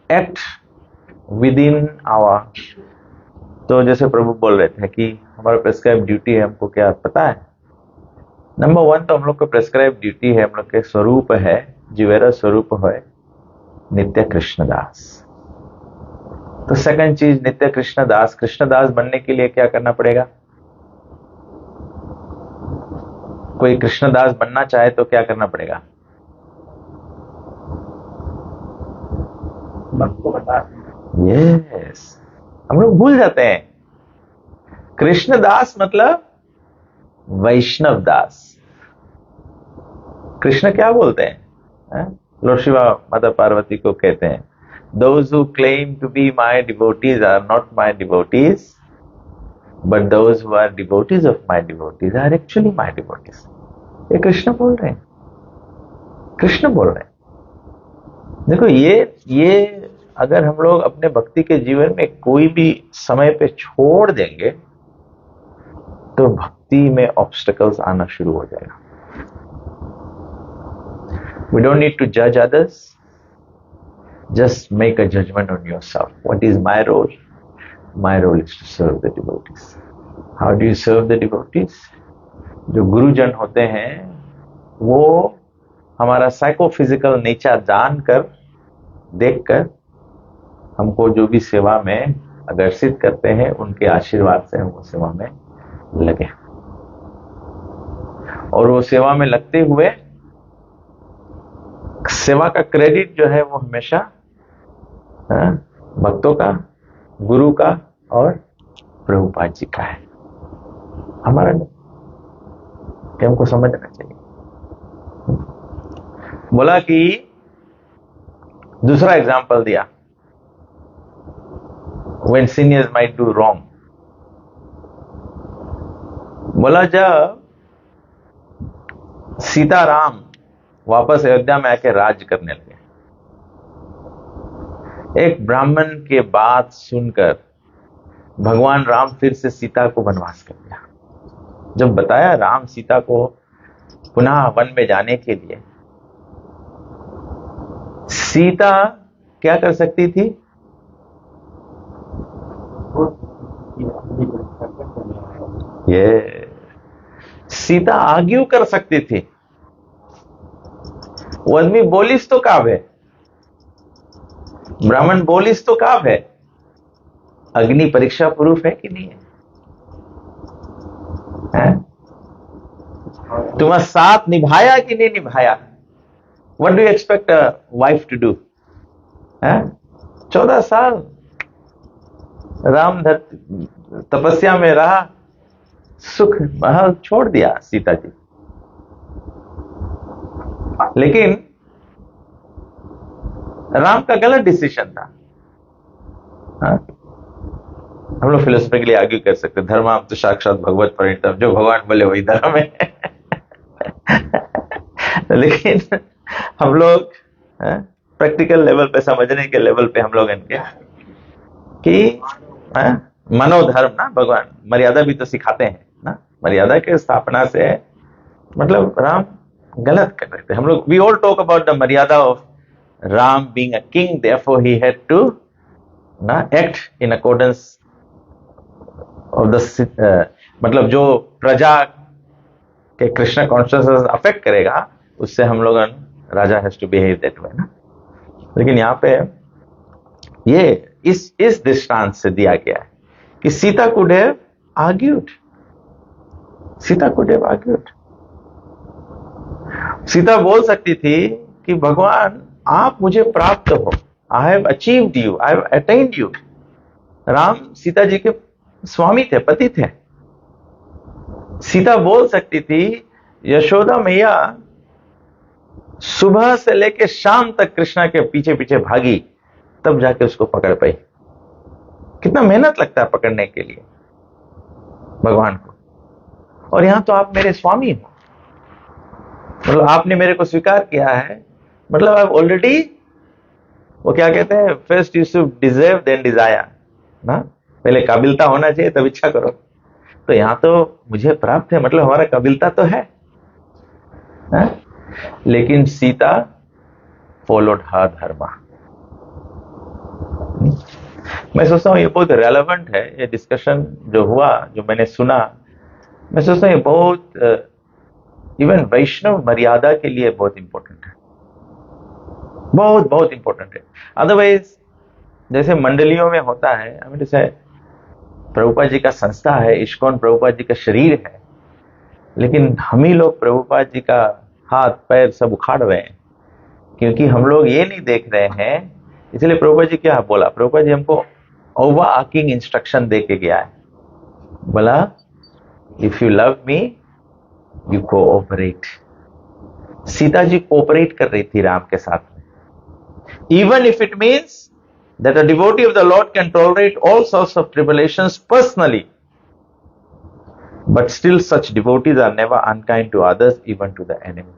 act within our. तो जैसे प्रभु बोल रहे थे कि हमारा प्रेस्क्राइब ड्यूटी है, हमको क्या पता है? नंबर वन तो हम लोग को प्रेस्क्राइब ड्यूटी है, हम लोग के स्वरूप है, जीवेरा स्वरूप है नित्य कृष्णदास। तो सेकंड चीज नित्य कृष्णदास, कृष्णदास बनने के लिए क्या करना पड़ेगा? कोई कृष्णदास बनना चाहे तो क्या करना पड़ेगा? सबको बता। यस, हम लोग भूल जाते हैं। कृष्णदास मतलब वैष्णव दास। कृष्ण क्या बोलते हैं? लॉर्ड शिवा माता पार्वती को कहते हैं, those who claim to be my devotees are not my devotees, but those who are devotees of my devotees are actually my devotees. ये कृष्ण बोल रहे हैं, कृष्ण बोल रहे हैं। देखो ये अगर हम लोग अपने भक्ति के जीवन में कोई भी समय पे छोड़ देंगे तो भक्ति में ऑब्स्टिकल्स आना शुरू हो जाएगा। We don't need to judge others. Just make a judgment on yourself. What is my role? My role is to serve the devotees. How do you serve the devotees? जो गुरुजन होते हैं वो हमारा साइकोफिजिकल नेचर जानकर, देखकर हमको जो भी सेवा में आकर्षित करते हैं, उनके आशीर्वाद से हम वो सेवा में लगे, और वो सेवा में लगते हुए सेवा का क्रेडिट जो है वो हमेशा भक्तों का, गुरु का और प्रभुपाद जी का है, हमारा नहीं। हमको समझना चाहिए। बोला कि दूसरा एग्जाम्पल दिया, when seniors might do wrong। बोला जब सीताराम वापस अयोध्या में आके राज करने लगे, एक ब्राह्मण के बात सुनकर भगवान राम फिर से सीता को वनवास कर दिया। जब बताया राम सीता को पुनः वन में जाने के लिए, सीता क्या कर सकती थी? ये सीता आर्ग्यू कर सकती थी। वो आदमी बोलिस तो काब है, ब्राह्मण बोलिस तो काब है, अग्नि परीक्षा प्रूफ है कि नहीं है? हैं? तुम्हारा साथ निभाया कि नहीं निभाया? What do you expect a wife to do? 14 साल राम तपस्या में रहा, सुख महल छोड़ दिया सीता जी। लेकिन राम का गलत डिसीजन था। हम लोग फिलोसफिकली आर्ग्यू कर सकते, धर्म तो साक्षात भगवत परिणतम, जो भगवान बोले वही धर्म है। लेकिन हम लोग प्रैक्टिकल लेवल पे, समझने के लेवल पे हम लोग इनके कि मनोधर्म ना, भगवान मर्यादा भी तो सिखाते हैं ना, मर्यादा के स्थापना से मतलब राम गलत कर रहे थे। हम लोग we all talk about the maryada of Ram being a king, therefore he had to act in accordance of the मतलब जो प्रजा के कृष्ण कॉन्शियसनेस अफेक्ट करेगा, उससे हम लोग raja has to behave that way ना। लेकिन यहाँ पे ये इस दृष्टांत से दिया गया है कि Sita could have argued, Sita could have argued. Sita बोल सकती थी कि भगवान आप मुझे प्राप्त हो, I have achieved you, I have attained you. Ram Sita ji के स्वामी थे, पति थे। सीता बोल सकती थी, यशोदा मैया सुबह से लेकर शाम तक कृष्णा के पीछे पीछे भागी, तब जाके उसको पकड़ पाई। कितना मेहनत लगता है पकड़ने के लिए भगवान को। और यहां तो आप मेरे स्वामी हो, मतलब आपने मेरे को स्वीकार किया है, मतलब आप ऑलरेडी, वो क्या कहते हैं, first you should deserve then desire ना, पहले काबिलता होना चाहिए तब इच्छा करो। तो यहां तो मुझे प्राप्त है, मतलब हमारा काबिलता तो है ना? लेकिन सीता फॉलोड हर धर्म। मैं सोचता हूं ये बहुत रेलेवेंट है, ये डिस्कशन जो हुआ, जो मैंने सुना, मैं सोचता हूं ये बहुत इवन वैष्णव मर्यादा के लिए बहुत इंपॉर्टेंट है, बहुत बहुत इंपॉर्टेंट है। अदरवाइज जैसे मंडलियों में होता है, हमें जैसे प्रभुपाद जी का संस्था है, इस्कॉन प्रभुपाद जी का शरीर है, लेकिन हम ही लोग प्रभुपाद जी का हाथ पैर सब उखाड़ रहे हैं, क्योंकि हम लोग ये नहीं देख रहे हैं। इसलिए प्रभुपाद जी क्या बोला, प्रभुपाद जी हमको ओवर आर्किंग इंस्ट्रक्शन दे के गया है, बोला if you love me you cooperate. Sita ji cooperate कर रही थी राम के साथ में, even if it means that a devotee of the Lord can tolerate all sorts of tribulations personally, but still such devotees are never unkind to others, even to the enemy.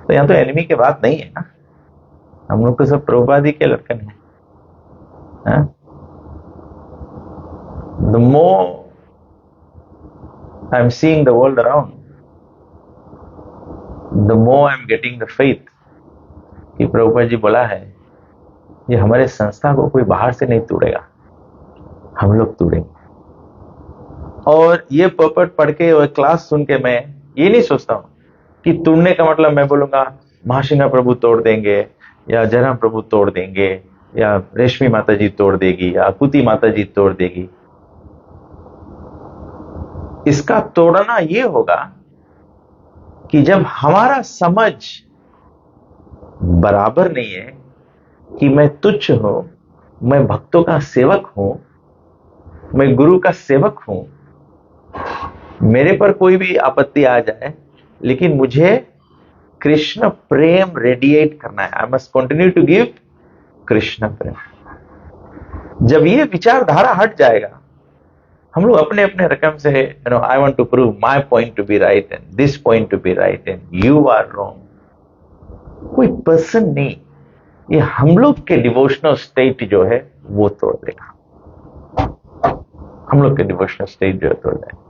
तो यहां तो enemy की बात नहीं है ना, हम लोग तो सब प्रभुपाद के लड़कन हैं। The more I'm seeing the world around, the more I'm getting the faith कि प्रभुपाद जी बोला है ये हमारे संस्था को कोई बाहर से नहीं तोड़ेगा, हम लोग तोड़ेंगे। और ये पोपट पढ़ के और क्लास सुन के मैं ये नहीं सोचता हूं कि तोड़ने का मतलब मैं बोलूंगा महासिंह प्रभु तोड़ देंगे, या जयराम प्रभु तोड़ देंगे, या रेशमी माता जी तोड़ देगी, या कुती माता जी तोड़ देगी। इसका तोड़ना ये होगा कि जब हमारा समझ बराबर नहीं है कि मैं तुच्छ हूं, मैं भक्तों का सेवक हूं, मैं गुरु का सेवक हूं, मेरे पर कोई भी आपत्ति आ जाए, लेकिन मुझे कृष्ण प्रेम रेडिएट करना है, I must continue to give Krishna prem. जब ये विचारधारा हट जाएगा, हम लोग अपने अपने रकम से I want to prove my point to be right and this point to be right and you are wrong, कोई पर्सन नहीं, ये हम लोग के डिवोशनल स्टेट जो है वो तोड़ देगा, हम लोग के डिवोशनल स्टेट जो है तोड़ देगा।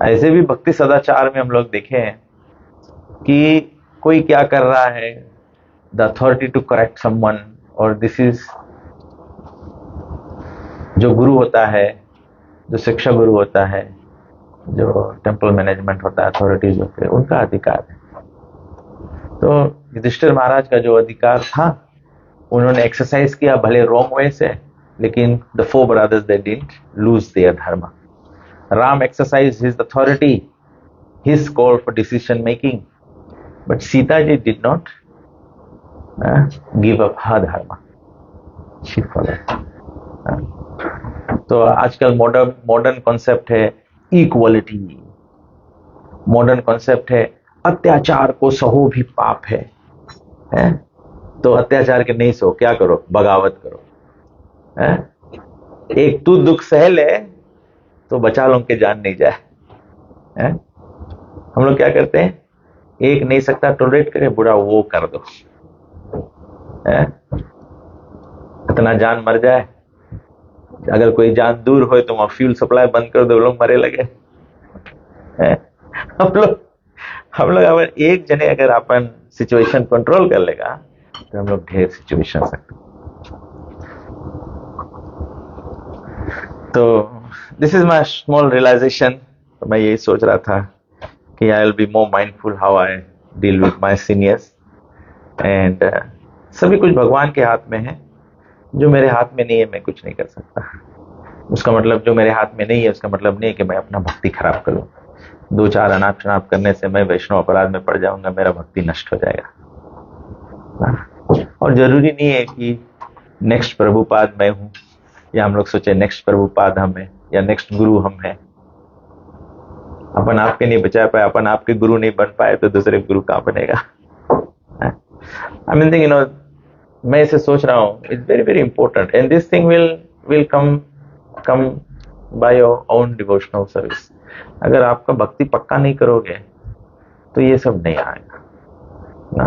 ऐसे भी भक्ति सदाचार में हम लोग देखे हैं कि कोई क्या कर रहा है, the authority to correct someone, और दिस इज जो गुरु होता है, जो शिक्षा गुरु होता है, जो टेम्पल मैनेजमेंट होता है, अथॉरिटीज होते हैं, उनका अधिकार है। तो युधिष्ठिर महाराज का जो अधिकार था उन्होंने एक्सरसाइज किया, भले रॉन्ग वे से, लेकिन the four brothers, they didn't lose their dharma. Ram exercised his authority, his call for decision making, but Sita ji did not give up her dharma. She followed. तो आजकल modern concept है equality, modern concept है अत्याचार को सहो भी पाप है? तो अत्याचार के नहीं सो, क्या करो? बगावत करो। है? एक तू दुख सह ले तो बचा लो के जान नहीं जाए। है? हम लोग क्या करते हैं, एक नहीं सकता टॉलरेट करे, बुरा वो कर दो। है? इतना जान मर जाए, अगर कोई जान दूर हो तो वहां फ्यूल सप्लाई बंद कर दो, लोग मरे लगे। हम लोग अगर एक जने अगर अपन सिचुएशन कंट्रोल कर लेगा तो हम लोग ढेर सिचुएशन सकते। तो this is my small realization. मैं यही सोच रहा था कि I will be more mindful how I deal with my seniors, and सभी कुछ भगवान के हाथ में है। जो मेरे हाथ में नहीं है मैं कुछ नहीं कर सकता। उसका मतलब जो मेरे हाथ में नहीं है उसका मतलब नहीं है कि मैं अपना भक्ति खराब करूं। 2-4 अनाप शनाप करने से मैं वैष्णव अपराध में पड़ जाऊंगा, मेरा भक्ति नष्ट हो जाएगा। और जरूरी नहीं है कि नेक्स्ट प्रभुपाद मैं हूं, या हम लोग सोचे नेक्स्ट प्रभुपाद हम है या नेक्स्ट गुरु हम है। अपन आपके नहीं बचा पाए, अपन आपके गुरु नहीं बन पाए तो दूसरे गुरु कहां बनेगा? आई मीन थिंक, मैं इसे सोच रहा हूँ, it's very very important, and this thing will come by your own devotional service. अगर आपका भक्ति पक्का नहीं करोगे तो ये सब नहीं आएगा ना।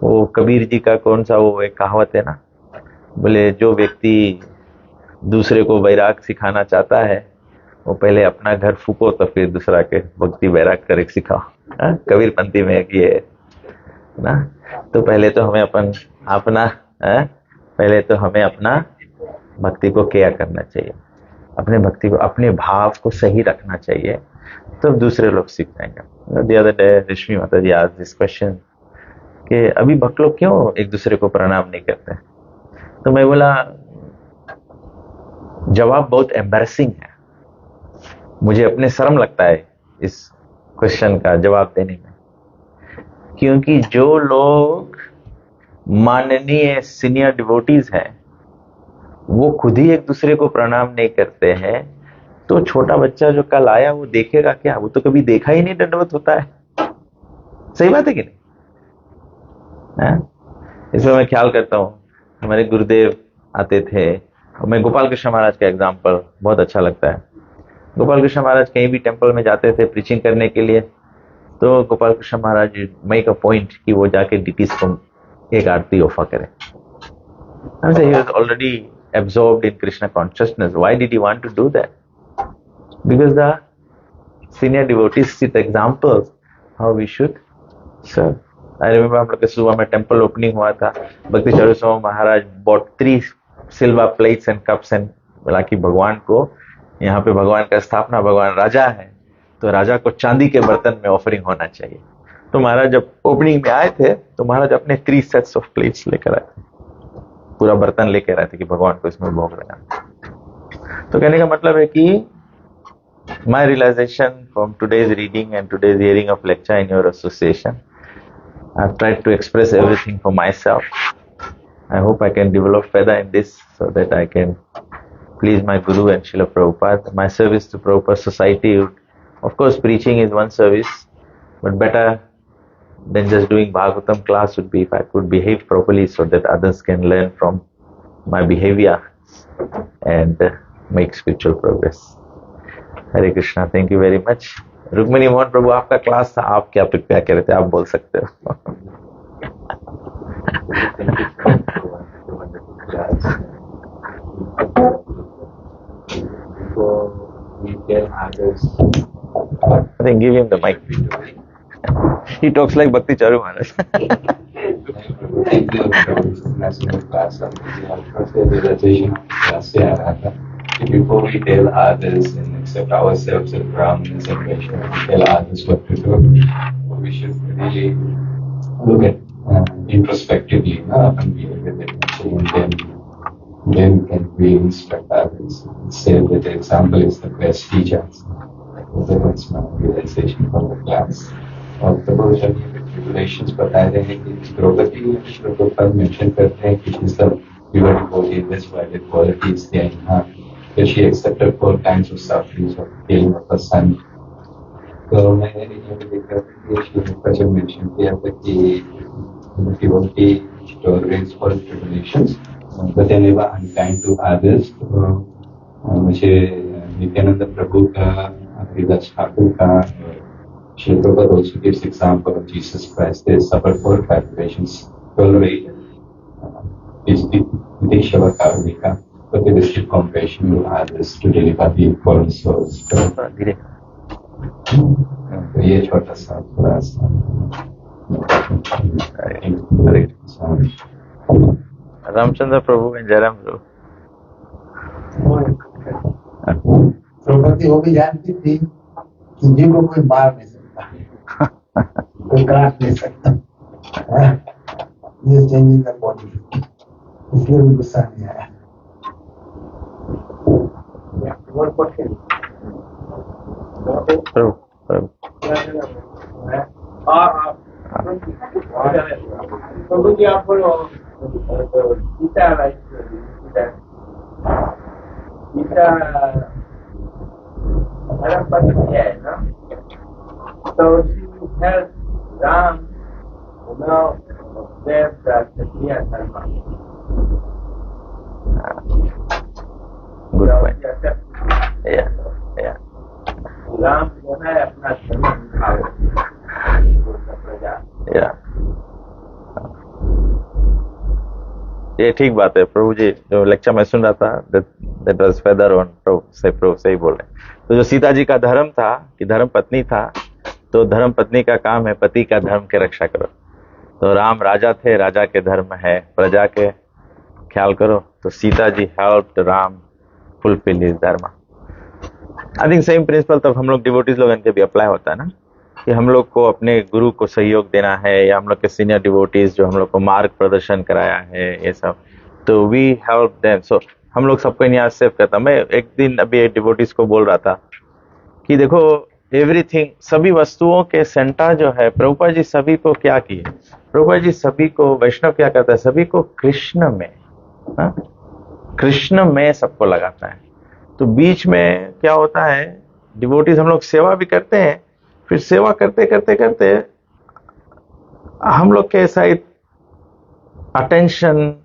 वो कबीर जी का कौन सा वो एक कहावत है ना, बोले जो व्यक्ति दूसरे को वैराग सिखाना चाहता है वो पहले अपना घर फूको तो फिर दूसरा के भक्ति वैराग कर सिखाओ। कबीर पंथी में एक ये है ना। तो पहले तो हमें अपना भक्ति को क्या करना चाहिए, अपने भक्ति को, अपने भाव को सही रखना चाहिए, तो दूसरे लोग सीख जाएंगे। द अदर डे रश्मि माता जी आज दिस क्वेश्चन कि अभी भक्त लोग क्यों एक दूसरे को प्रणाम नहीं करते? तो मैं बोला जवाब बहुत एम्बैरेसिंग है, मुझे अपने शर्म लगता है इस क्वेश्चन का जवाब देने में, क्योंकि जो लोग माननीय सीनियर डिवोटीज हैं वो खुद ही एक दूसरे को प्रणाम नहीं करते हैं, तो छोटा बच्चा जो कल आया वो देखेगा क्या? वो तो कभी देखा ही नहीं दंडवत होता है। सही बात है कि नहीं? इसमें मैं ख्याल करता हूँ, हमारे गुरुदेव आते थे, मैं गोपाल कृष्ण महाराज का एग्जाम्पल बहुत अच्छा लगता है। गोपाल कृष्ण महाराज कहीं भी टेम्पल में जाते थे प्रीचिंग करने के लिए, तो गोपाल कृष्ण महाराज मेक अ पॉइंट कि वो जाके डिटीज को एक आरती ऑफर करें। He was already absorbed in Krishna consciousness. Why did he want to do that? Because the senior devotees set examples how we should serve. I remember हम लोग के सुबह में टेम्पल ओपनिंग हुआ था, भक्ति Charu Swami Maharaj bought 3 silver plates and cups and बोला कि भगवान को, यहाँ पे भगवान का स्थापना, भगवान राजा है तो राजा को चांदी के बर्तन में ऑफरिंग होना चाहिए। तो महाराज जब ओपनिंग में आए थे तो महाराज अपने 3 sets of plates लेकर आए थे, पूरा बर्तन लेकर आए थे कि भगवान को इसमें भोग लगाना। तो कहने का मतलब है कि my realization from today's reading and today's hearing of lecture in your association, I've tried to express everything for myself. I hope I can develop further in this so that I can please my Guru and Srila Prabhupada. My service to Prabhupada society, of course preaching is one service, but better than just doing Bhagavatam class would be if I could behave properly so that others can learn from my behavior and make spiritual progress. Hare Krishna, thank you very much. Rukmini Mohan Prabhu आपका class था, आप क्या prepare कर रहे थे, आप बोल सकते हो। I think give him the mic. He talks like Bhakti Charu Maharaj. Thank you. Before we tell others and accept ourselves as Brahmins and Vaishnavas, we tell others what to do, we should really look at introspectively and be with it and change them then can we instruct others. Say that the example is the best teacher. That's my realization from the class. और प्रभु जब ये tribulations बता रहे हैं कि Draupadi Prabhupada mention करते हैं कि she's the pure devotee, this violet quality is there in her. That she accepted 4 kinds of sufferings of killing of her son. तो मैंने ये भी देखा कि श्री जब मेंशन किया था कि devotee tolerates all tribulations, but they never unkind to others. मुझे नित्यानंद प्रभु का हरिदास ठाकुर का Srila Prabhupada also gives example of Jesus Christ. They suffered 4 tribulations, tolerated is Dikshava Karmika, but they still compassion to others to deliver the fallen souls. तो ये छोटा सा थोड़ा सा रामचंद्र प्रभु and Jairam प्रभु। द्रौपदी वो भी जानती थी कि जी को कोई मार नहीं सकता, कोई काट नहीं सकता, ये चेंजिंग द बॉडी, इसलिए भी गुस्सा नहीं आया। प्रभु प्रभु प्रभु जी आप बोलो गीता गीता धर्म पत्नी है ना, तो she helps Ram to now observe the Kshatriya dharma. Good point. Yeah, yeah. Ram जो है अपना धर्म निभाओ प्रजा। Yeah. ये ठीक बात है प्रभु जी, जो लेक्चर में सुन रहा था that was feather on प्रभु सही बोल रहे हैं। तो जो सीता जी का धर्म था कि धर्म पत्नी था, तो धर्म पत्नी का काम है पति का धर्म के रक्षा करो। तो राम राजा थे, राजा के धर्म है प्रजा के ख्याल करो। तो Sita ji helped Ram fulfil his धर्म। आई थिंक सेम प्रिंसिपल तब हम लोग डिवोटीज लोगों के भी अप्लाई होता है ना, कि हम लोग को अपने गुरु को सहयोग देना है, या हम लोग के सीनियर डिवोटीज जो हम लोग को मार्ग प्रदर्शन कराया है ये सब, तो वी हेल्प देम। सो हम लोग सबको न्याय सेव करता। मैं एक दिन अभी डिवोटीज को बोल रहा था कि देखो एवरीथिंग, सभी वस्तुओं के सेंटर जो है, प्रभुपाद जी सभी को क्या किए, प्रभुपाद जी सभी को, वैष्णव क्या कहता है, सभी को कृष्ण में, कृष्ण में सबको लगाता है। तो बीच में क्या होता है, डिवोटीज हम लोग सेवा भी करते हैं, फिर सेवा करते करते करते हम लोग के शायद अटेंशन,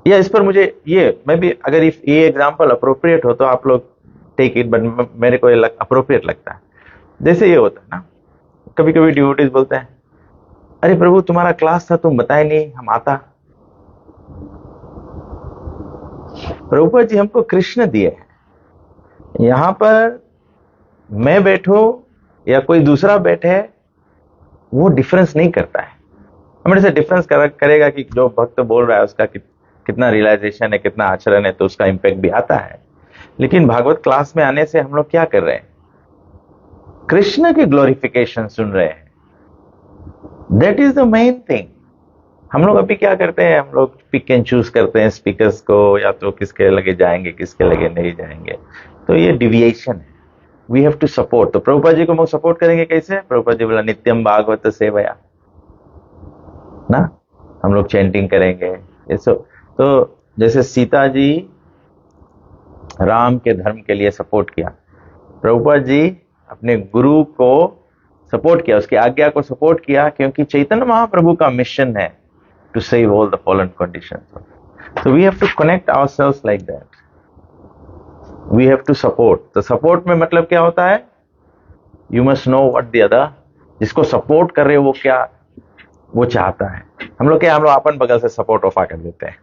या इस पर मुझे ये, मैं भी अगर ये एग्जांपल अप्रोप्रिएट हो तो आप लोग टेक इट, बट मेरे को ये अप्रोप्रिएट लगता है। जैसे ये होता है ना, कभी कभी डिवोटीज बोलते हैं, अरे प्रभु तुम्हारा क्लास था तुम बताए नहीं, हम आता। प्रभुपाद जी हमको कृष्ण दिए हैं, यहां पर मैं बैठो या कोई दूसरा बैठे, वो डिफरेंस नहीं करता है। हमें से डिफरेंस करेगा कि जो भक्त बोल रहा है उसका कितना रियलाइजेशन है, कितना आचरण है, तो उसका इम्पैक्ट भी आता है। लेकिन भागवत क्लास में आने से हम लोग क्या कर रहे हैं, कृष्ण की ग्लोरिफिकेशन सुन रहे हैं। That is the main thing. हम लोग अभी क्या करते हैं, हम लोग पिक एंड चूज करते हैं स्पीकर्स को, या तो किसके लगे जाएंगे किसके लगे नहीं जाएंगे, तो ये डिविएशन है। We have to support. तो प्रभुपाद जी को हम सपोर्ट करेंगे कैसे, प्रभुपाद जी बोला नित्यम भागवत सेवया ना, हम लोग चैंटिंग करेंगे। तो जैसे सीता जी राम के धर्म के लिए सपोर्ट किया, प्रभुपाद जी अपने गुरु को सपोर्ट किया, उसकी आज्ञा को सपोर्ट किया, क्योंकि चैतन्य महाप्रभु का मिशन है to save all the fallen conditions. So we have to connect ourselves like that. We have to support. तो सपोर्ट में मतलब क्या होता है, you must know what the other, जिसको सपोर्ट कर रहे हो वो क्या वो चाहता है। हम लोग क्या, हम लोग अपन बगल से सपोर्ट ऑफर कर देते हैं।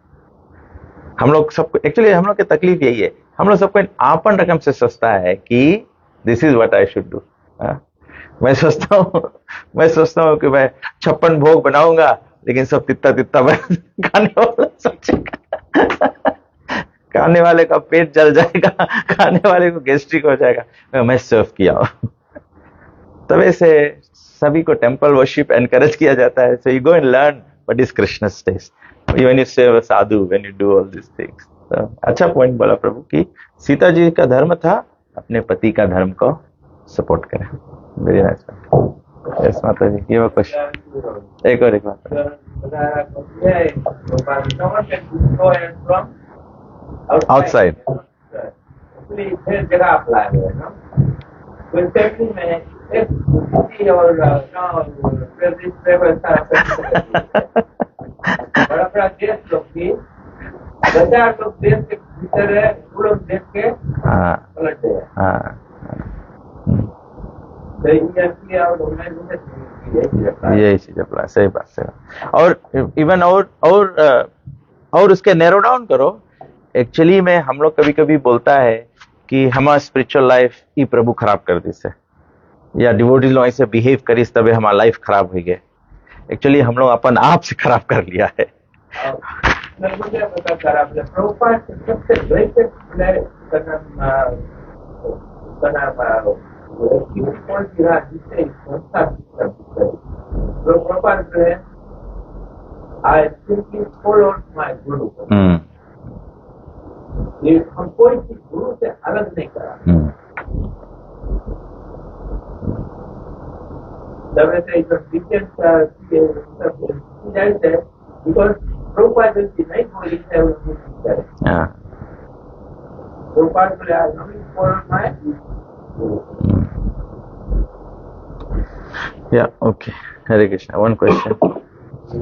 हम लोग सबको, एक्चुअली हम लोग की तकलीफ यही है, हम लोग सबको आपन रकम से सोचता है कि this is what I should do. मैं सोचता हूँ कि मैं 56 भोग बनाऊंगा, लेकिन सब तित्ता खाने वाला सोचेगा, खाने वाले का पेट जल जाएगा, खाने वाले को गैस्ट्रिक हो जाएगा, मैं सर्व किया हूं। तब ऐसे सभी को टेम्पल वर्शिप एनकरेज किया जाता है। So you go and learn what is Krishna's taste? When you save a sadhu, when you do all these things. तो अच्छा पॉइंट बोला प्रभु कि सीता जी का धर्म था अपने पति का धर्म को सपोर्ट करें. Very nice. यस माता जी, ये वो क्वेश्चन. एक और आउटसाइड जगह अप्लाई हुए ना में एक और बड़ा बड़ा देश लोग की 1000 लोग देश के भीतर है, वो लोग देश के पलट है. यही चीज अपना. सही बात. और इवन और उसके नैरो डाउन करो. एक्चुअली में हम लोग कभी कभी बोलता है कि हमारा स्पिरिचुअल लाइफ ही प्रभु खराब कर दी से, या डिवोटीज लोग ऐसे बिहेव करीस तबे हमारा लाइफ खराब हो गए. एक्चुअली हम लोग अपन आप से खराब कर लिया है. मुझे पता खराब है. प्रभुपाद सबसे greatest I simply followed my guru. हम कोई भी गुरु से अलग नहीं करा. जब ऐसे एक टीचर है because Prabhupada will be नहीं कोई है उसको करे. Prabhupada will have nothing for my. Yeah, okay. Hare Krishna. One question.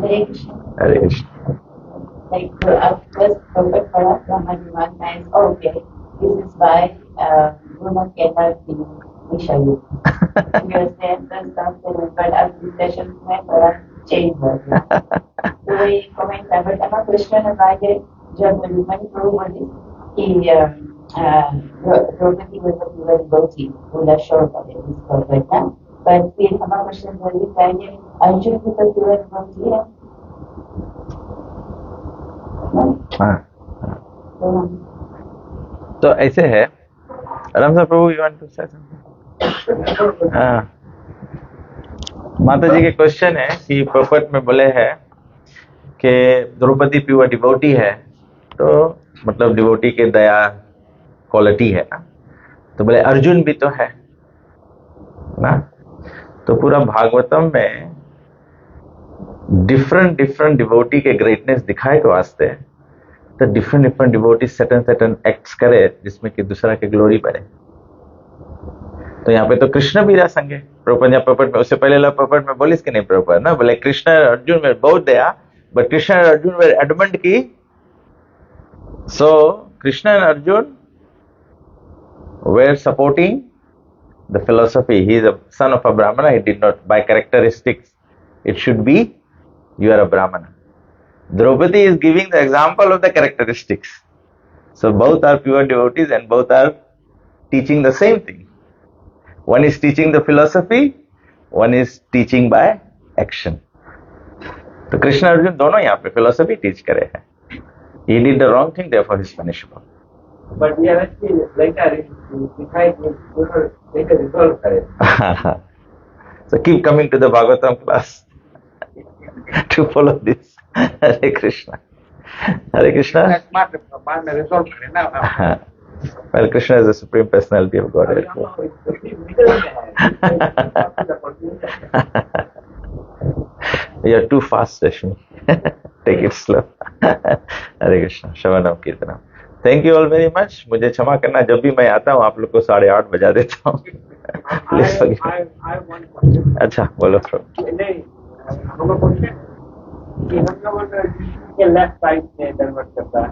Hare Krishna. Hare Krishna. Like first Prabhupada Para Brahma times, okay, this is why Brahma cannot be Vishayu. You understand the stuff, but as the sessions में थोड़ा change हो गया. तो वही comment है, but हमारा question है कि जब मन prove होती कि Draupadi was a pure devotee, who was sure about it, this perfect ना. But फिर हमारा question वही है कि अर्जुन भी तो pure devotee है. तो ऐसे है. Ram Sahab Prabhu, you want to say something? माता जी के क्वेश्चन है कि प्रॉपर्ट में बोले हैं कि द्रौपदी प्योर डिवोटी है, तो मतलब डिवोटी के दया क्वालिटी है ना. तो बोले अर्जुन भी तो है ना. तो पूरा भागवतम में डिफरेंट डिवोटी के ग्रेटनेस दिखाए के वास्ते तो डिफरेंट डिवोटी सर्टेन एक्ट्स करे जिसमें कि दूसरा के ग्लोरी बढ़े. तो यहाँ पे तो कृष्ण भी रह संगे. प्रभुपाद या प्रॉपर्ट में उससे पहले ला प्रॉपर्ट में बोलिस कि नहीं प्रभुपाद ना, बोले कृष्ण और अर्जुन में बहुत दया, बट कृष्ण और अर्जुन वे एडमंड की. So Krishna and Arjun were supporting the philosophy. He is a son of a Brahmana. He did not, by characteristics, it should be you are a Brahmana. Draupadi is giving the example of the characteristics. So both are pure devotees and both are teaching the same thing. One is teaching the philosophy, one is teaching by action. तो कृष्ण अर्जुन दोनों यहाँ पे philosophy teach करे हैं. He did the wrong thing, therefore he is punishable. But we are actually later resolve kare. So keep coming to the Bhagavatam class to follow this. Hare Krishna. Hare Krishna. बाद में resolve करें ना. Well, Krishna is the supreme personality of Godhead. You are too fast, Rashmi. Take it slow. Hare Krishna. Shravanam Kirtanam. Thank you all very much. मुझे क्षमा करना, जब भी मैं आता हूँ आप लोग को 8:30 बजा देता हूँ. अच्छा बोलो. लेफ्ट साइड में दरवट करता है.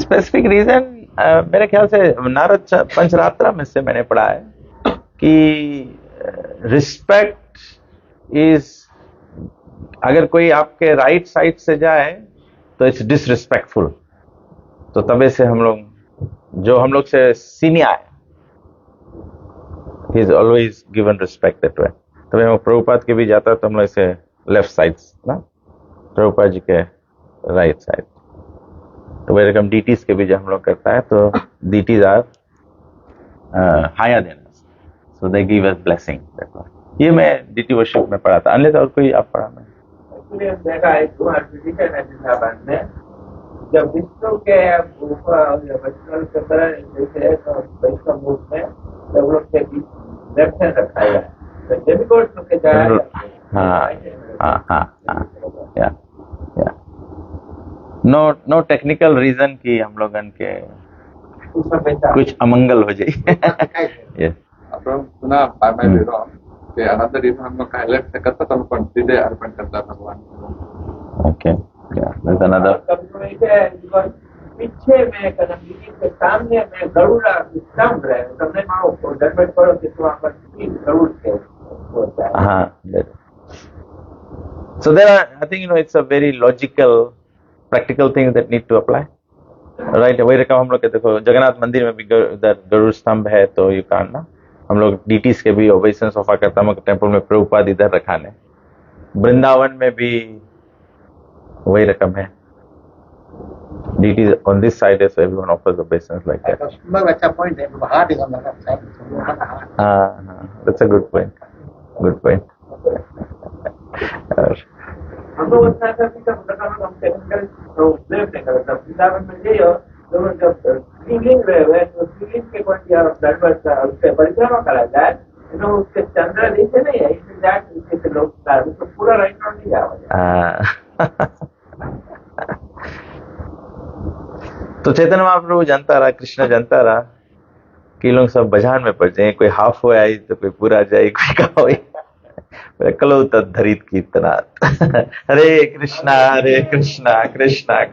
स्पेसिफिक रीजन मेरे ख्याल से नारद पंचरात्रा में से मैंने पढ़ा है कि रिस्पेक्ट इज, अगर कोई आपके राइट साइड से जाए तो इट्स डिसरिस्पेक्टफुल. तो तबे से हम लोग जो हम लोग से सीनियर है, he is always given respect that way. तभी हम प्रभुपाद के भी जाता तो हम लोग इसे लेफ्ट साइड ना, प्रभुपाद जी के राइट साइड. तो वही रकम डीटीज के भी जब हम लोग करता है तो deities are higher than us, so they give us blessing. ये मैं डीटी वर्शिप में पढ़ा था। अन्यथा और कोई आप पढ़ा में? इसलिए देखा है तुम्हारा ट्रेडिशन है वृंदावन में, जब विष्णु के ऊपर वैष्णव के तरह जैसे तो वैष्णव रूप में सब लोग के बीच दर्शन रखा है, तो डेमिगॉड के जाए। हाँ, नो टेक्निकल रीजन कि हम लोगन के कुछ अमंगल हो जाए। Yes. आपण पुन्हा बाय बाय वेरो के अनदर रीजन हम लोग हाईलाइट से करता तो हम पण सीधे अर्पण करता भगवान को। Okay, there's another. पीछे में कदम दीदी के सामने में गरुड़ा स्तंभ है, तुमने माओ को दरबार पढ़ो कि तो आप गरुड़ के हाँ, so there are, I think it's a very logical, practical thing that need to apply, right? वही रकम हम लोग के देखो जगन्नाथ मंदिर में भी गरुड़ स्तंभ है, तो यू कान ना हम लोग डीटीज के भी ओबेसेंस ऑफ आकर्तम टेम्पल में प्रभुपाद इधर रखाने, वृंदावन में भी वही रकम है, deities on this side, so everyone offers obeisance like that. अच्छा पॉइंट है, heart is on the left side. हाँ, that's a good point. Good point. हम लोग उतना सा भी हम टेक्निकल तो ब्लेम नहीं करता, वृंदावन में ये हो तो जब शिवलिंग रहे तो शिवलिंग के पॉइंट या दरबार का उससे परिक्रमा करा जाए, तो उसके चंद्र जैसे नहीं है, इससे जाके इससे लोग तो पूरा राइट नहीं जाओगे। तो चैतन्य महाप्रभु जानता रहा, कृष्ण जानता रहा कि लोग सब बजान में पड़ जाए, कोई हाफ हो आई तो कोई पूरा जाए, कोई का हो कलो तद्धरित कीर्तनात्। हरे कृष्णा कृष्णा कृष्णा